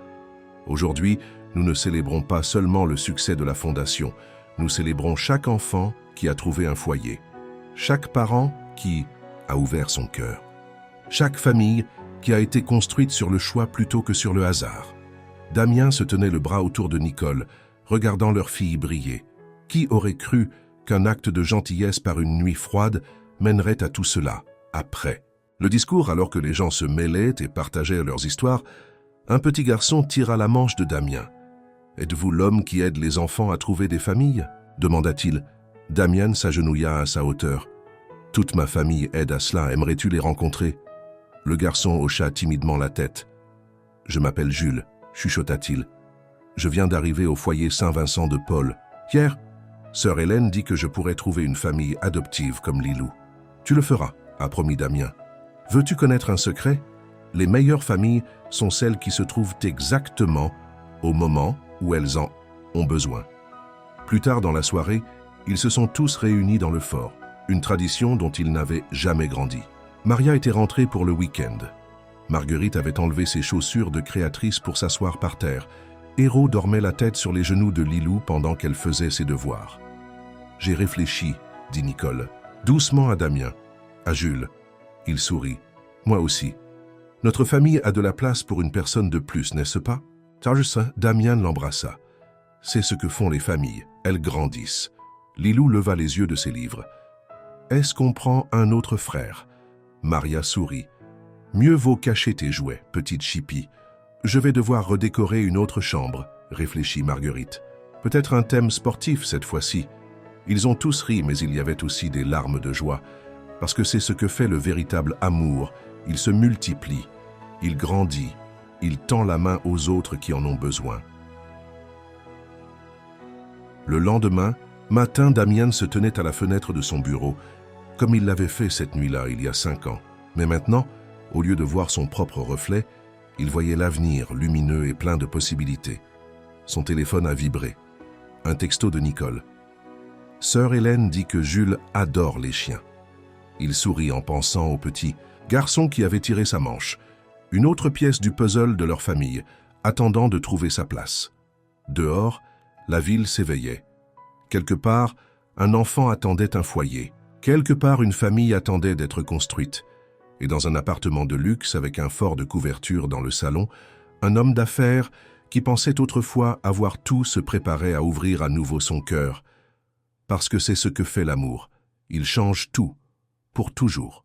Aujourd'hui, nous ne célébrons pas seulement le succès de la Fondation, nous célébrons chaque enfant qui a trouvé un foyer, chaque parent qui a ouvert son cœur, chaque famille qui a été construite sur le choix plutôt que sur le hasard. Damien se tenait le bras autour de Nicole, regardant leur fille briller. Qui aurait cru qu'un acte de gentillesse par une nuit froide mènerait à tout cela, après? Le discours, alors que les gens se mêlaient et partageaient leurs histoires, un petit garçon tira la manche de Damien. « Êtes-vous l'homme qui aide les enfants à trouver des familles ?» demanda-t-il. Damien s'agenouilla à sa hauteur. « Toute ma famille aide à cela, aimerais-tu les rencontrer ?» Le garçon hocha timidement la tête. « Je m'appelle Jules », chuchota-t-il. « Je viens d'arriver au foyer Saint-Vincent de Paul. Hier, sœur Hélène dit que je pourrais trouver une famille adoptive comme Lilou. Tu le feras, a promis Damien. Veux-tu connaître un secret? Les meilleures familles sont celles qui se trouvent exactement au moment où elles en ont besoin. » Plus tard dans la soirée, ils se sont tous réunis dans le fort, une tradition dont ils n'avaient jamais grandi. Maria était rentrée pour le week-end. Marguerite avait enlevé ses chaussures de créatrice pour s'asseoir par terre. Héro dormait la tête sur les genoux de Lilou pendant qu'elle faisait ses devoirs. « J'ai réfléchi, » dit Nicole, doucement à Damien. À Jules. Il sourit. « Moi aussi. Notre famille a de la place pour une personne de plus, n'est-ce pas ?» Damien l'embrassa. « C'est ce que font les familles. Elles grandissent. » Lilou leva les yeux de ses livres. « Est-ce qu'on prend un autre frère ?» Maria sourit. « Mieux vaut cacher tes jouets, petite chipie. Je vais devoir redécorer une autre chambre, » réfléchit Marguerite. « Peut-être un thème sportif cette fois-ci. » Ils ont tous ri, mais il y avait aussi des larmes de joie, parce que c'est ce que fait le véritable amour. Il se multiplie, il grandit, il tend la main aux autres qui en ont besoin. Le lendemain, matin, Damien se tenait à la fenêtre de son bureau, comme il l'avait fait cette nuit-là, il y a 5 ans. Mais maintenant, au lieu de voir son propre reflet, il voyait l'avenir lumineux et plein de possibilités. Son téléphone a vibré. Un texto de Nicole. Sœur Hélène dit que Jules adore les chiens. Il sourit en pensant au petit garçon qui avait tiré sa manche, une autre pièce du puzzle de leur famille, attendant de trouver sa place. Dehors, la ville s'éveillait. Quelque part, un enfant attendait un foyer. Quelque part, une famille attendait d'être construite. Et dans un appartement de luxe avec un fort de couverture dans le salon, Un homme d'affaires qui pensait autrefois avoir tout se préparait à ouvrir à nouveau son cœur. Parce que c'est ce que fait l'amour. Il change tout, pour toujours.